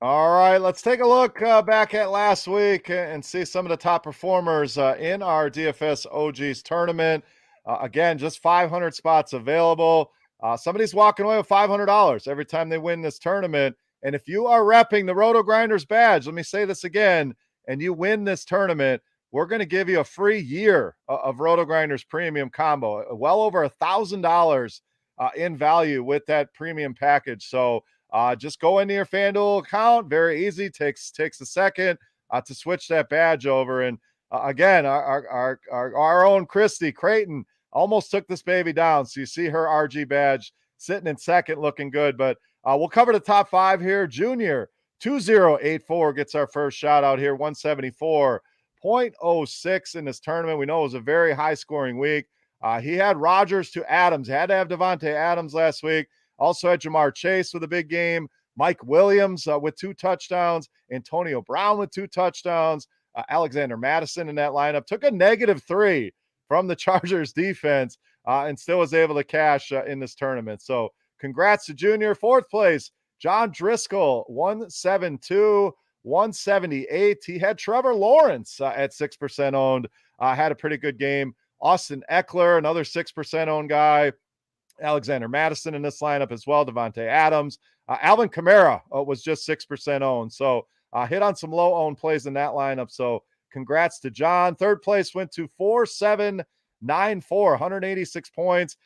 Speaker 1: All right, let's take a look back at last week and see some of the top performers in our DFS OGs tournament. Again, just 500 spots available. Somebody's walking away with $500 every time they win this tournament. And if you are repping the Rotogrinders badge, let me say this again, and you win this tournament, we're going to give you a free year of Rotogrinders premium combo, well over $1,000 in value with that premium package. So just go into your FanDuel account. Very easy. Takes a second to switch that badge over. And again, our own Christy Creighton almost took this baby down. So you see her RG badge sitting in second, looking good. But we'll cover the top 5 here. Junior 2084 gets our first shout out here. 174.06 in this tournament. We know it was a very high scoring week. He had Rodgers to Adams. Had to have Devontae Adams last week. Also had Jamar Chase with a big game. Mike Williams with 2 touchdowns. Antonio Brown with 2 touchdowns. Alexander Madison in that lineup. Took a -3 from the Chargers defense and still was able to cash in this tournament. So congrats to Junior. 4th place, John Driscoll, 172, 178. He had Trevor Lawrence at 6% owned. Had a pretty good game. Austin Eckler, another 6% owned guy. Alexander Madison in this lineup as well. Devontae Adams. Alvin Kamara was just 6% owned. So hit on some low-owned plays in that lineup. So congrats to John. 3rd place went to 4794, 186 points.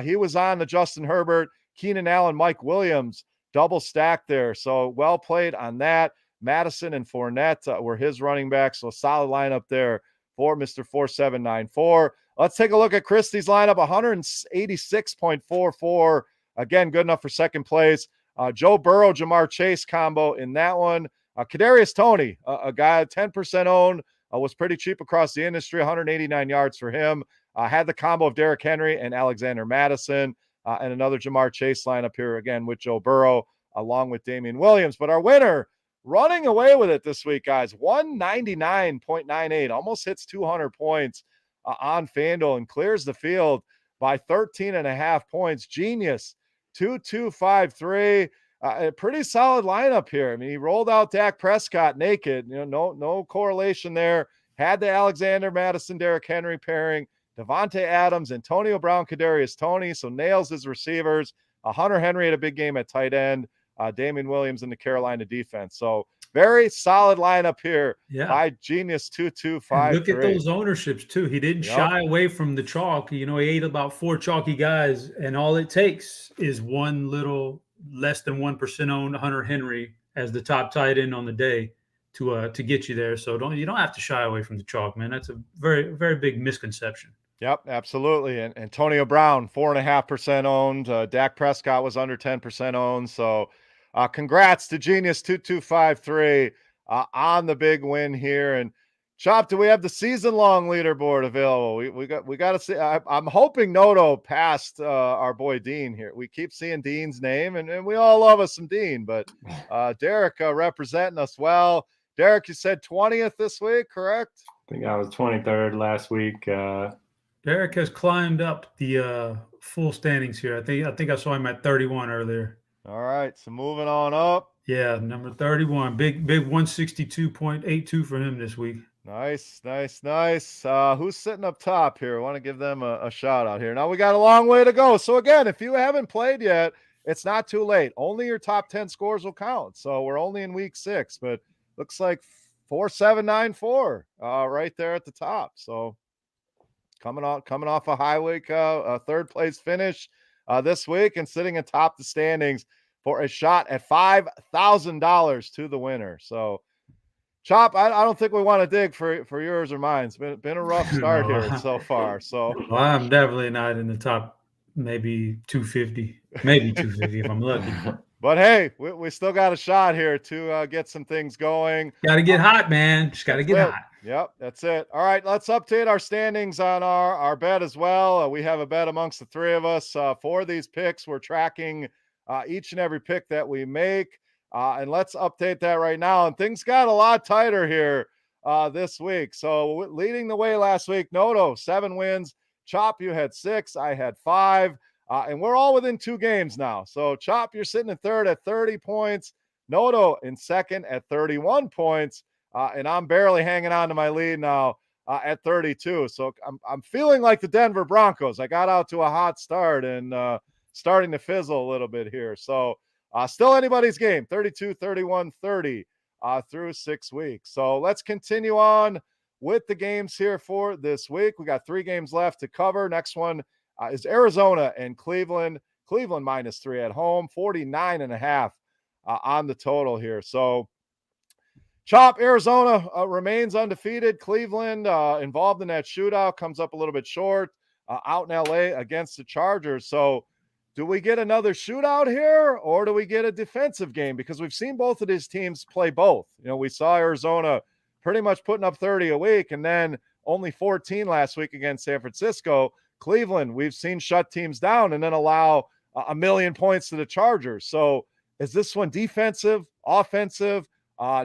Speaker 1: He was on the Justin Herbert, Keenan Allen, Mike Williams, double stack there. So well played on that. Madison and Fournette were his running backs. So solid lineup there for Mr. 4794. Let's take a look at Christie's lineup, 186.44. Again, good enough for 2nd place. Joe Burrow, Jamar Chase combo in that one. Kadarius Toney, a guy 10% owned, was pretty cheap across the industry, 189 yards for him. Had the combo of Derrick Henry and Alexander Madison, and another Jamar Chase lineup here again with Joe Burrow, along with Damian Williams. But our winner running away with it this week, guys, 199.98, almost hits 200 points on FanDuel and clears the field by 13.5 points. Genius, 2253. A pretty solid lineup here. I mean, he rolled out Dak Prescott naked. No correlation there. Had the Alexander Madison, Derrick Henry pairing, Devontae Adams, Antonio Brown, Kadarius Toney. So nails his receivers. Hunter Henry had a big game at tight end. Damian Williams in the Carolina defense. So very solid lineup here by Genius 2253.
Speaker 2: Look at those ownerships too. He didn't shy away from the chalk. He ate about 4 chalky guys, and all it takes is one little less than 1% owned Hunter Henry as the top tight end on the day to get you there. So you don't have to shy away from the chalk, man. That's a very, very big misconception.
Speaker 1: Yep, absolutely. And Antonio Brown, 4.5% owned. Dak Prescott was under 10% owned. So congrats to Genius 2253 on the big win here. And Chop, do we have the season-long leaderboard available? We got to see. I'm hoping Noto passed our boy Dean here. We keep seeing Dean's name, and we all love us some Dean. But Derek representing us well. Derek, you said 20th this week, correct?
Speaker 3: I think I was 23rd last week.
Speaker 2: Derek has climbed up the full standings here. I think I saw him at 31 earlier.
Speaker 1: All right, so moving on up.
Speaker 2: Yeah, number 31. Big 162.82 for him this week.
Speaker 1: Nice. Who's sitting up top here? I want to give them a shout out here. Now we got a long way to go. So again, if you haven't played yet, it's not too late. Only your top 10 scores will count. So we're only in week 6, but looks like 4794 right there at the top. So coming off a high week, a third place finish this week and sitting atop the standings for a shot at $5,000 to the winner. So Chop, I don't think we want to dig for yours or mine. It's been a rough start here so far. So
Speaker 2: well, I'm definitely not in the top, maybe 250, if I'm lucky.
Speaker 1: But hey, we still got a shot here to get some things going.
Speaker 2: Got to get hot, man. Just got to get hot.
Speaker 1: Yep, that's it. All right, let's update our standings on our bet as well. We have a bet amongst the three of us for these picks. We're tracking each and every pick that we make. And let's update that right now. And things got a lot tighter here this week. So leading the way last week, Noto, 7 wins. Chop, you had 6. I had 5. And we're all within 2 games now. So Chop, you're sitting in third at 30 points. Noto in second at 31 points. And I'm barely hanging on to my lead now at 32. So I'm feeling like the Denver Broncos. I got out to a hot start and starting to fizzle a little bit here. So still anybody's game, 32, 31, 30 through 6 weeks. So let's continue on with the games here for this week. We got 3 games left to cover. Next one is Arizona and Cleveland. Cleveland -3 at home, 49.5 on the total here. So Chop, Arizona remains undefeated. Cleveland involved in that shootout, comes up a little bit short out in LA against the Chargers. So do we get another shootout here or do we get a defensive game? Because we've seen both of these teams play both. We saw Arizona pretty much putting up 30 a week and then only 14 last week against San Francisco. Cleveland, we've seen shut teams down and then allow a million points to the Chargers. So is this one defensive, offensive?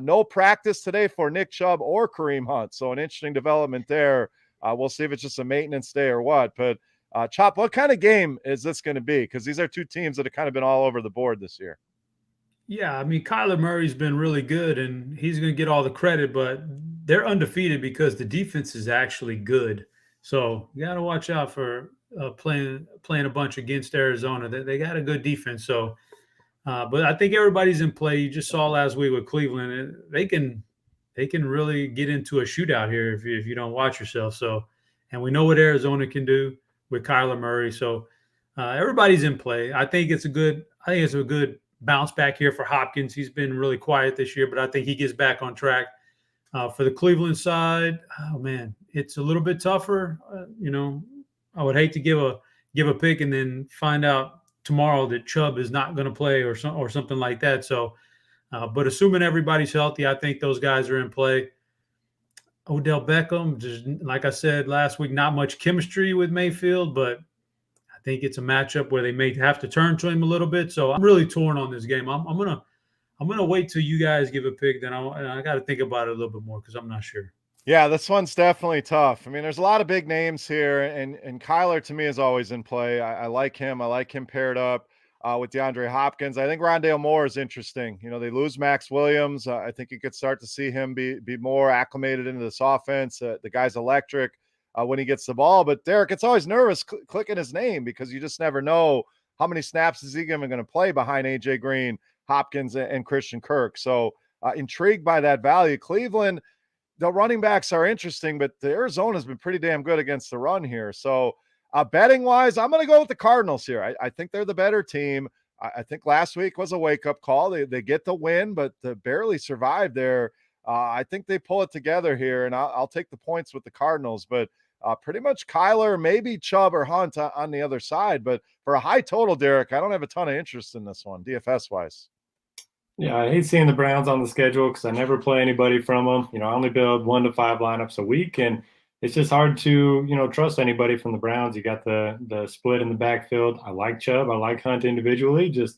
Speaker 1: No practice today for Nick Chubb or Kareem Hunt. So an interesting development there. We'll see if it's just a maintenance day or what. But Chop, what kind of game is this going to be? Because these are 2 teams that have kind of been all over the board this year.
Speaker 2: Yeah, I mean, Kyler Murray's been really good, and he's going to get all the credit, but they're undefeated because the defense is actually good. So you got to watch out for playing a bunch against Arizona. They got a good defense. So, but I think everybody's in play. You just saw last week with Cleveland. They can really get into a shootout here if you don't watch yourself. So, and we know what Arizona can do with Kyler Murray. So everybody's in play. I think it's a good bounce back here for Hopkins. He's been really quiet this year, but I think he gets back on track. For the Cleveland side, oh man, it's a little bit tougher. I would hate to give a pick and then find out tomorrow that Chubb is not going to play or something like that. So, but assuming everybody's healthy, I think those guys are in play. Odell Beckham, just like I said last week, not much chemistry with Mayfield, but I think it's a matchup where they may have to turn to him a little bit. So I'm really torn on this game. I'm gonna wait till you guys give a pick. Then I got to think about it a little bit more because I'm not sure.
Speaker 1: Yeah, this one's definitely tough. I mean, there's a lot of big names here, and Kyler to me is always in play. I like him. I like him paired up with DeAndre Hopkins. I think Rondale Moore is interesting. You know, they lose Max Williams. I think you could start to see him be more acclimated into this offense. The guy's electric when he gets the ball. But Derek, it's always nervous clicking his name because you just never know how many snaps is he even going to play behind AJ Green, Hopkins, and Christian Kirk. So intrigued by that value. Cleveland, the running backs are interesting, but the Arizona's been pretty damn good against the run here. So betting wise, I'm going to go with the Cardinals here. I think they're the better team. I think last week was a wake-up call. They get the win, but barely survived there. I think they pull it together here, and I'll take the points with the Cardinals. But pretty much Kyler, maybe Chubb or Hunt on the other side. But for a high total, Derek, I don't have a ton of interest in this one, DFS-wise.
Speaker 3: Yeah, I hate seeing the Browns on the schedule because I never play anybody from them. I only build 1 to 5 lineups a week, and it's just hard to trust anybody from the Browns. You got the split in the backfield. I like Chubb, I like Hunt individually, just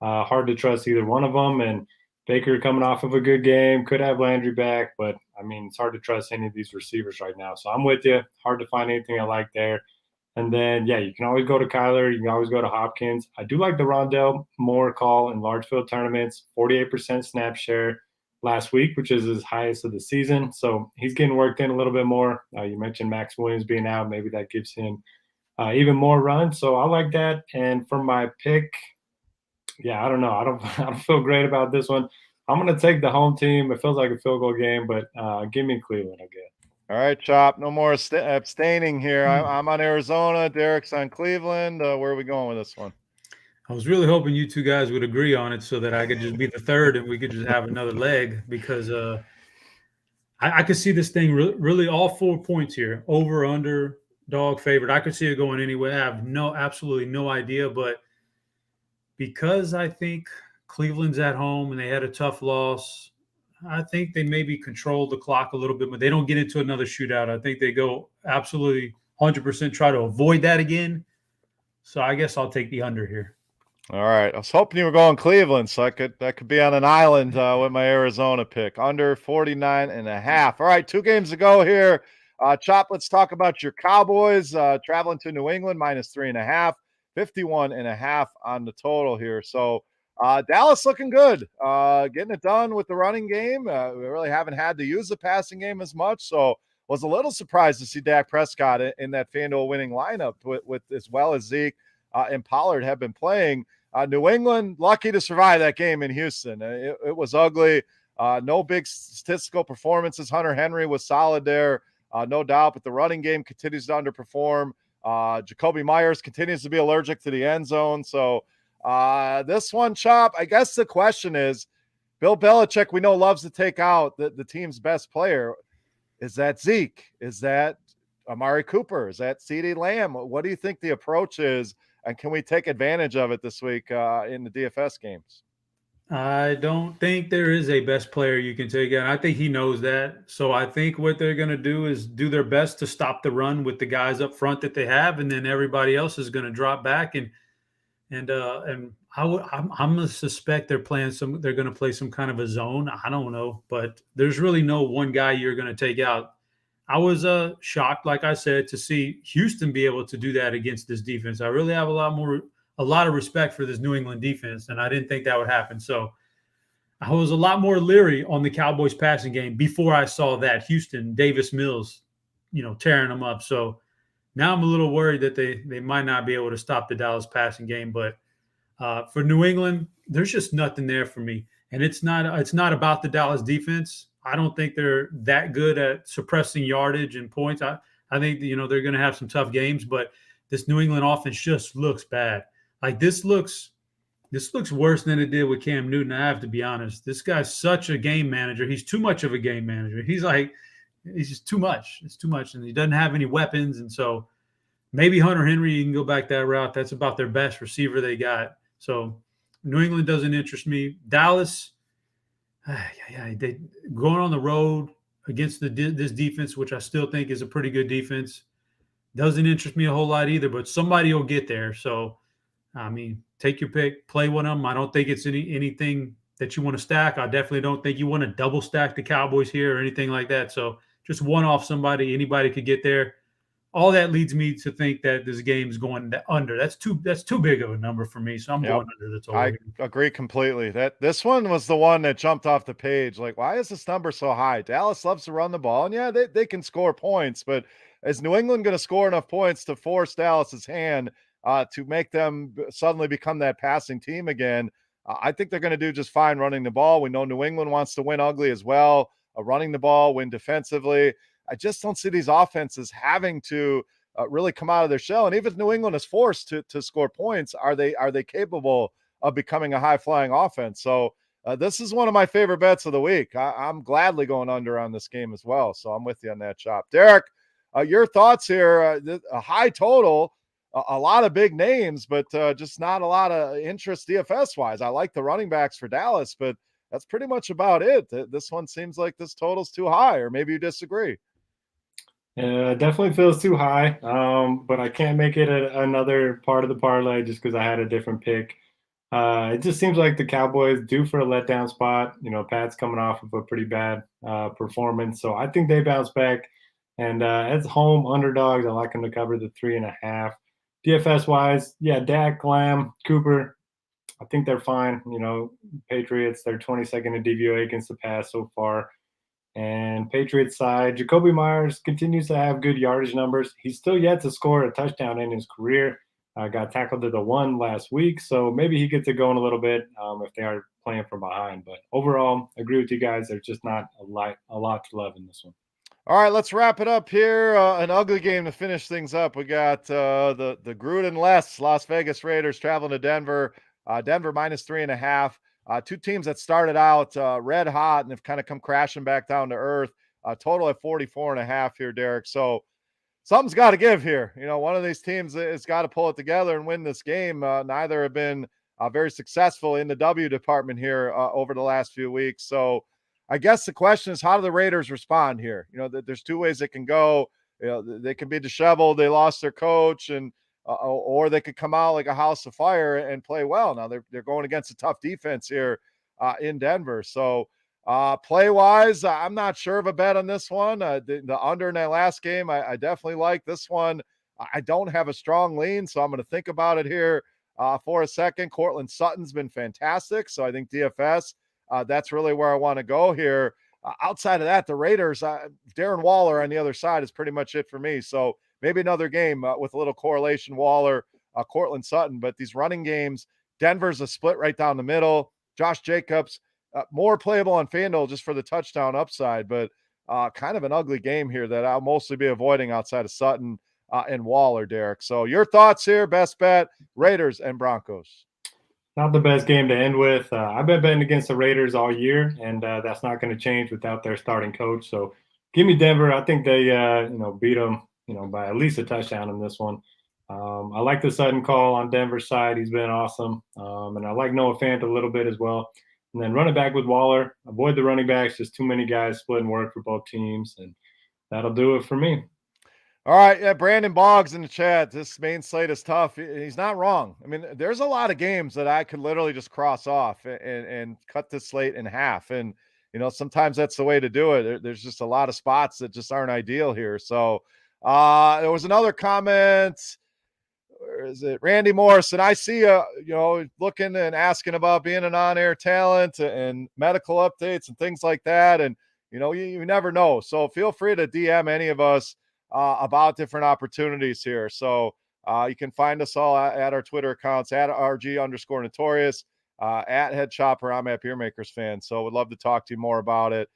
Speaker 3: hard to trust either one of them. And Baker coming off of a good game, could have Landry back, but I mean it's hard to trust any of these receivers right now. So I'm with you. Hard to find anything I like there. And then, yeah, you can always go to Kyler. You can always go to Hopkins. I do like the Rondale Moore call in large field tournaments, 48% snap share last week, which is his highest of the season. So he's getting worked in a little bit more. You mentioned Max Williams being out. Maybe that gives him even more run. So I like that. And for my pick, yeah, I don't know. I don't feel great about this one. I'm going to take the home team. It feels like a field goal game, but give me Cleveland, I guess.
Speaker 1: All right, Chop. No more abstaining here. I'm on Arizona. Derek's on Cleveland. Where are we going with this one?
Speaker 2: I was really hoping you two guys would agree on it so that I could just be the third and we could just have another leg because I could see this thing really all 4 points here, over, under, dog favorite. I could see it going anyway. I have absolutely no idea, but because I think Cleveland's at home and they had a tough loss, I think they maybe control the clock a little bit, but they don't get into another shootout. I think they go absolutely 100% try to avoid that again. So I guess I'll take the under here.
Speaker 1: All right. I was hoping you were going Cleveland, so that could be on an island with my Arizona pick. Under 49.5. All right, 2 games to go here. Chop, let's talk about your Cowboys traveling to New England, -3.5, 51.5 on the total here. So Dallas looking good, getting it done with the running game. We really haven't had to use the passing game as much, so was a little surprised to see Dak Prescott in that FanDuel winning lineup with as well as Zeke and Pollard have been playing. New England lucky to survive that game in Houston. It was ugly. No big statistical performances. Hunter Henry was solid there, no doubt, but the running game continues to underperform. Jacoby Myers continues to be allergic to the end zone. So this one, Chop, I guess the question is, Bill Belichick, we know, loves to take out the team's best player. Is that Zeke? Is that Amari Cooper? Is that CeeDee Lamb? What do you think the approach is? And can we take advantage of it this week in the DFS games?
Speaker 2: I don't think there is a best player you can take out. I think he knows that. So I think what they're going to do is do their best to stop the run with the guys up front that they have, and then everybody else is going to drop back and I'm going to suspect they're going to play some kind of a zone. I don't know, but there's really no one guy you're going to take out. I was shocked, like I said, to see Houston be able to do that against this defense. I really have a lot of respect for this New England defense, and I didn't think that would happen. So I was a lot more leery on the Cowboys passing game before I saw that Houston, Davis Mills, tearing them up. So now I'm a little worried that they might not be able to stop the Dallas passing game. But for New England, there's just nothing there for me. And it's not about the Dallas defense. I don't think they're that good at suppressing yardage and points. I think they're going to have some tough games, but this New England offense just looks bad. Like this looks worse than it did with Cam Newton. I have to be honest. This guy's such a game manager. He's too much of a game manager. He's just too much. It's too much, and he doesn't have any weapons. And so maybe Hunter Henry, you can go back that route. That's about their best receiver they got. So New England doesn't interest me. Dallas, they going on the road against this defense, which I still think is a pretty good defense. Doesn't interest me a whole lot either, but somebody will get there. So, I mean, take your pick, play one of them. I don't think it's anything that you want to stack. I definitely don't think you want to double stack the Cowboys here or anything like that. So just one off somebody, anybody could get there. All that leads me to think that this game is going under. That's too big of a number for me. So I'm going under the total.
Speaker 1: I agree completely. This one was the one that jumped off the page. Like, why is this number so high? Dallas loves to run the ball, and yeah, they can score points, but is New England going to score enough points to force Dallas's hand to make them suddenly become that passing team again? I think they're going to do just fine running the ball. We know New England wants to win ugly as well, running the ball, win defensively. I just don't see these offenses having to really come out of their shell. And even if New England is forced to score points, are they capable of becoming a high-flying offense? So this is one of my favorite bets of the week. I'm gladly going under on this game as well. So I'm with you on that, Chop. Derek, your thoughts here? A high total, a lot of big names, but just not a lot of interest DFS-wise. I like the running backs for Dallas, but that's pretty much about it. This one seems like this total's too high, or maybe you disagree.
Speaker 3: Yeah, definitely feels too high, but I can't make it another part of the parlay just because I had a different pick. It just seems like the Cowboys due for a letdown spot. You know, Pat's coming off of a pretty bad performance, so I think they bounce back. And as home underdogs, I like them to cover the 3.5. DFS wise, yeah, Dak, Lamb, Cooper, I think they're fine. You know, Patriots, they're 22nd in DVOA against the pass so far. And Patriots side, Jacoby Myers continues to have good yardage numbers. He's still yet to score a touchdown in his career. Got tackled to the 1 last week, so maybe he gets it going a little bit if they are playing from behind. But overall, agree with you guys. There's just not a lot to love in this one.
Speaker 1: All right, let's wrap it up here. An ugly game to finish things up. We got the Gruden-less Las Vegas Raiders traveling to Denver. Denver minus 3.5. Two teams that started out red hot and have kind of come crashing back down to earth. Total at 44.5 here, Derek. So something's got to give here. You know, one of these teams has got to pull it together and win this game. Neither have been very successful in the W department here over the last few weeks. So I guess the question is, how do the Raiders respond here? You know, there's two ways it can go. You know, they can be disheveled. They lost their coach, and or they could come out like a house of fire and play well. Now they're going against a tough defense here in Denver. So play wise, I'm not sure of a bet on this one. The under in that last game, I definitely like this one. I don't have a strong lean, so I'm going to think about it here for a second. Cortland Sutton's been fantastic, so I think DFS, that's really where I want to go here. Outside of that, the Raiders, Darren Waller on the other side is pretty much it for me. So maybe another game with a little correlation, Waller, Cortland Sutton. But these running games, Denver's a split right down the middle. Josh Jacobs, more playable on FanDuel just for the touchdown upside, but kind of an ugly game here that I'll mostly be avoiding outside of Sutton and Waller, Derek. So your thoughts here, best bet, Raiders and Broncos.
Speaker 3: Not the best game to end with. I've been betting against the Raiders all year, and that's not going to change without their starting coach. So give me Denver. I think they, beat them, by at least a touchdown in this one. I like the Sutton call on Denver's side. He's been awesome. And I like Noah Fant a little bit as well. And then running back with Waller. Avoid the running backs. Just too many guys splitting work for both teams. And that'll do it for me.
Speaker 1: All right, yeah, Brandon Boggs in the chat. This main slate is tough. He's not wrong. I mean, there's a lot of games that I could literally just cross off and cut this slate in half. And, sometimes that's the way to do it. There's just a lot of spots that just aren't ideal here. So there was another comment. Where is it? Randy Morrison. I see looking and asking about being an on-air talent and medical updates and things like that. And, you never know. So feel free to DM any of us about different opportunities here. So you can find us all at our Twitter accounts at RG_Notorious, at Head Chopper. I'm at Beermakers Fan. So would love to talk to you more about it.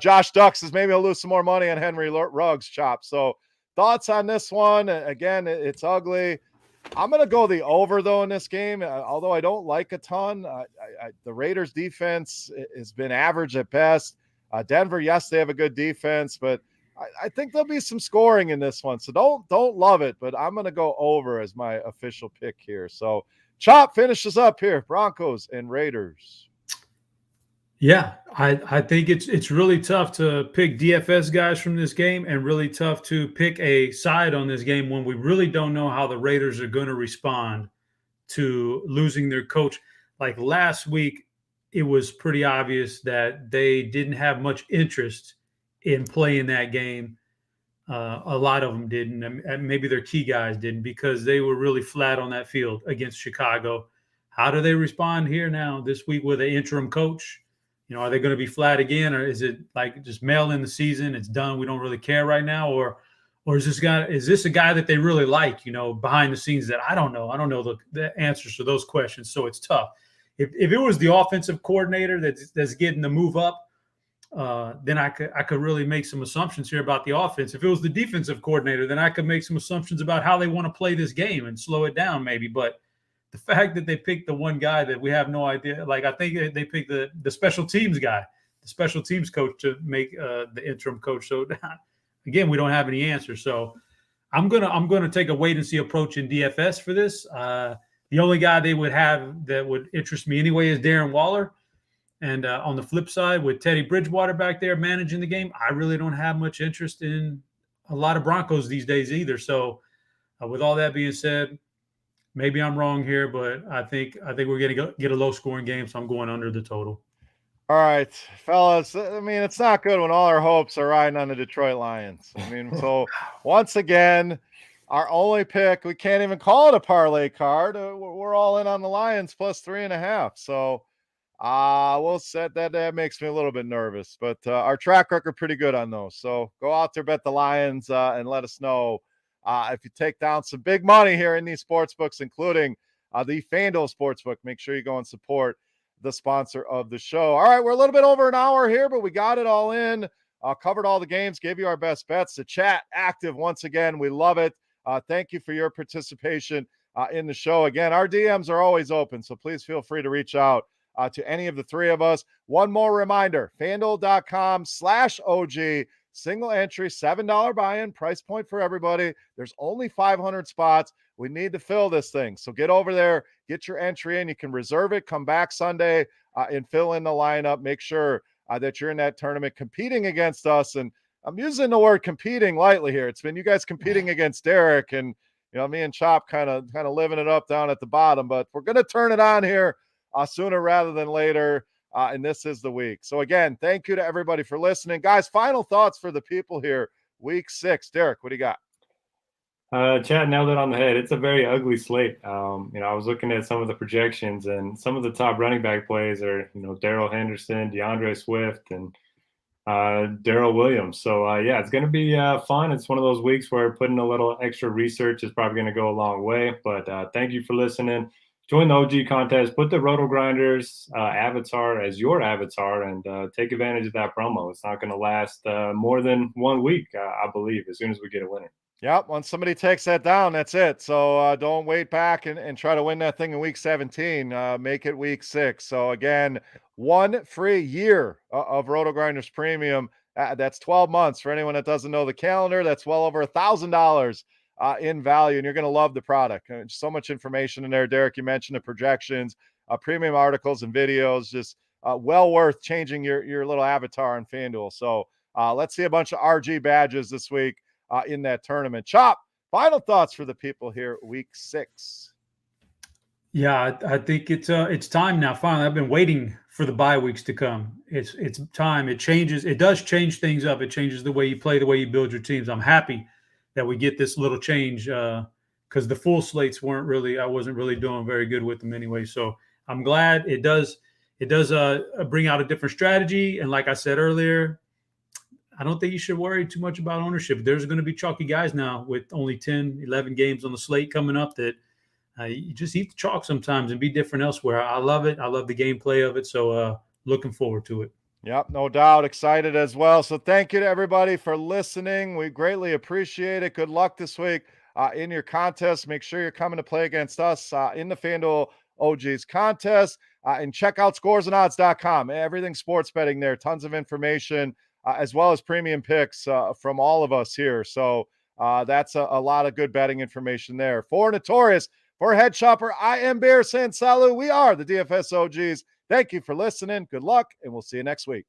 Speaker 1: Josh Duck says maybe I'll lose some more money on Henry Ruggs, Chop. So thoughts on this one? Again, it's ugly. I'm going to go the over, though, in this game, although I don't like a ton. The Raiders defense has been average at best. Denver, yes, they have a good defense, but I think there'll be some scoring in this one. So don't love it, but I'm going to go over as my official pick here. So Chop finishes up here, Broncos and Raiders.
Speaker 2: Yeah, I think it's really tough to pick DFS guys from this game and really tough to pick a side on this game when we really don't know how the Raiders are going to respond to losing their coach. Like last week, it was pretty obvious that they didn't have much interest in playing that game. A lot of them didn't, and maybe their key guys didn't because they were really flat on that field against Chicago. How do they respond here now this week with an interim coach? Are they going to be flat again, or is it like just mail in the season? It's done. We don't really care right now, or is this a guy that they really like? Behind the scenes that I don't know. I don't know the answers to those questions, so it's tough. If it was the offensive coordinator that's getting the move up, then I could really make some assumptions here about the offense. If it was the defensive coordinator, then I could make some assumptions about how they want to play this game and slow it down maybe. But the fact that they picked the one guy that we have no idea, like I think they picked the special teams guy, the special teams coach to make the interim coach. So again, we don't have any answers. So I'm gonna take a wait and see approach in DFS for this. The only guy they would have that would interest me anyway is Darren Waller. And on the flip side, with Teddy Bridgewater back there managing the game, I really don't have much interest in a lot of Broncos these days either. So, with all that being said, maybe I'm wrong here, but I think we're going to get a low scoring game, so I'm going under the total.
Speaker 1: All right, fellas. I mean, it's not good when all our hopes are riding on the Detroit Lions. I mean, so once again, our only pick, we can't even call it a parlay card. We're all in on the Lions plus 3.5. So, we'll set that. That makes me a little bit nervous, but our track record pretty good on those. So go out there, bet the Lions, and let us know if you take down some big money here in these sports books, including the FanDuel Sportsbook. Make sure you go and support the sponsor of the show. All right, we're a little bit over an hour here, but we got it all in. Covered all the games, gave you our best bets. The chat active once again. We love it. Thank you for your participation in the show. Again, our DMs are always open, so please feel free to reach out to any of the three of us. One more reminder, FanDuel.com/OG, single entry, $7 buy-in, price point for everybody. There's only 500 spots. We need to fill this thing. So get over there, get your entry in. You can reserve it, come back Sunday and fill in the lineup. Make sure that you're in that tournament competing against us. And I'm using the word competing lightly here. It's been you guys competing against Derek and me and Chop kind of living it up down at the bottom, but we're going to turn it on here sooner rather than later. And this is the week. So again, thank you to everybody for listening. Guys, final thoughts for the people here. Week 6. Derek, what do you got?
Speaker 3: Chad nailed it on the head. It's a very ugly slate. I was looking at some of the projections, and some of the top running back plays are, Darrell Henderson, DeAndre Swift, and Darrell Williams. So, it's going to be fun. It's one of those weeks where putting a little extra research is probably going to go a long way. But thank you for listening. Join the OG contest. Put the Rotogrinders avatar as your avatar and take advantage of that promo. It's not going to last more than 1 week, I believe, as soon as we get a winner.
Speaker 1: Yep. Once somebody takes that down, that's it. So don't wait back and try to win that thing in week 17. Make it week 6. So again, 1 free year of Rotogrinders Premium. That's 12 months for anyone that doesn't know the calendar. That's well over $1,000 in value, and you're going to love the product. So much information in there. Derek, you mentioned the projections, premium articles and videos, just well worth changing your little avatar on FanDuel. So let's see a bunch of RG badges this week in that tournament. Chop, final thoughts for the people here, week 6.
Speaker 2: Yeah, I think it's time now. Finally, I've been waiting for the bye weeks to come. It's time. It changes. It does change things up. It changes the way you play, the way you build your teams. I'm happy that we get this little change because the full slates I wasn't really doing very good with them anyway. So I'm glad it does bring out a different strategy. And like I said earlier, I don't think you should worry too much about ownership. There's going to be chalky guys now with only 10, 11 games on the slate coming up that you just eat the chalk sometimes and be different elsewhere. I love it. I love the gameplay of it. So looking forward to it.
Speaker 1: Yep, no doubt. Excited as well. So thank you to everybody for listening. We greatly appreciate it. Good luck this week in your contest. Make sure you're coming to play against us in the FanDuel OGs contest. And check out scoresandodds.com. Everything sports betting there. Tons of information, as well as premium picks from all of us here. So that's a lot of good betting information there. For Notorious, for Head Shopper, I am Bear saying salut. We are the DFS OGs. Thank you for listening. Good luck, and we'll see you next week.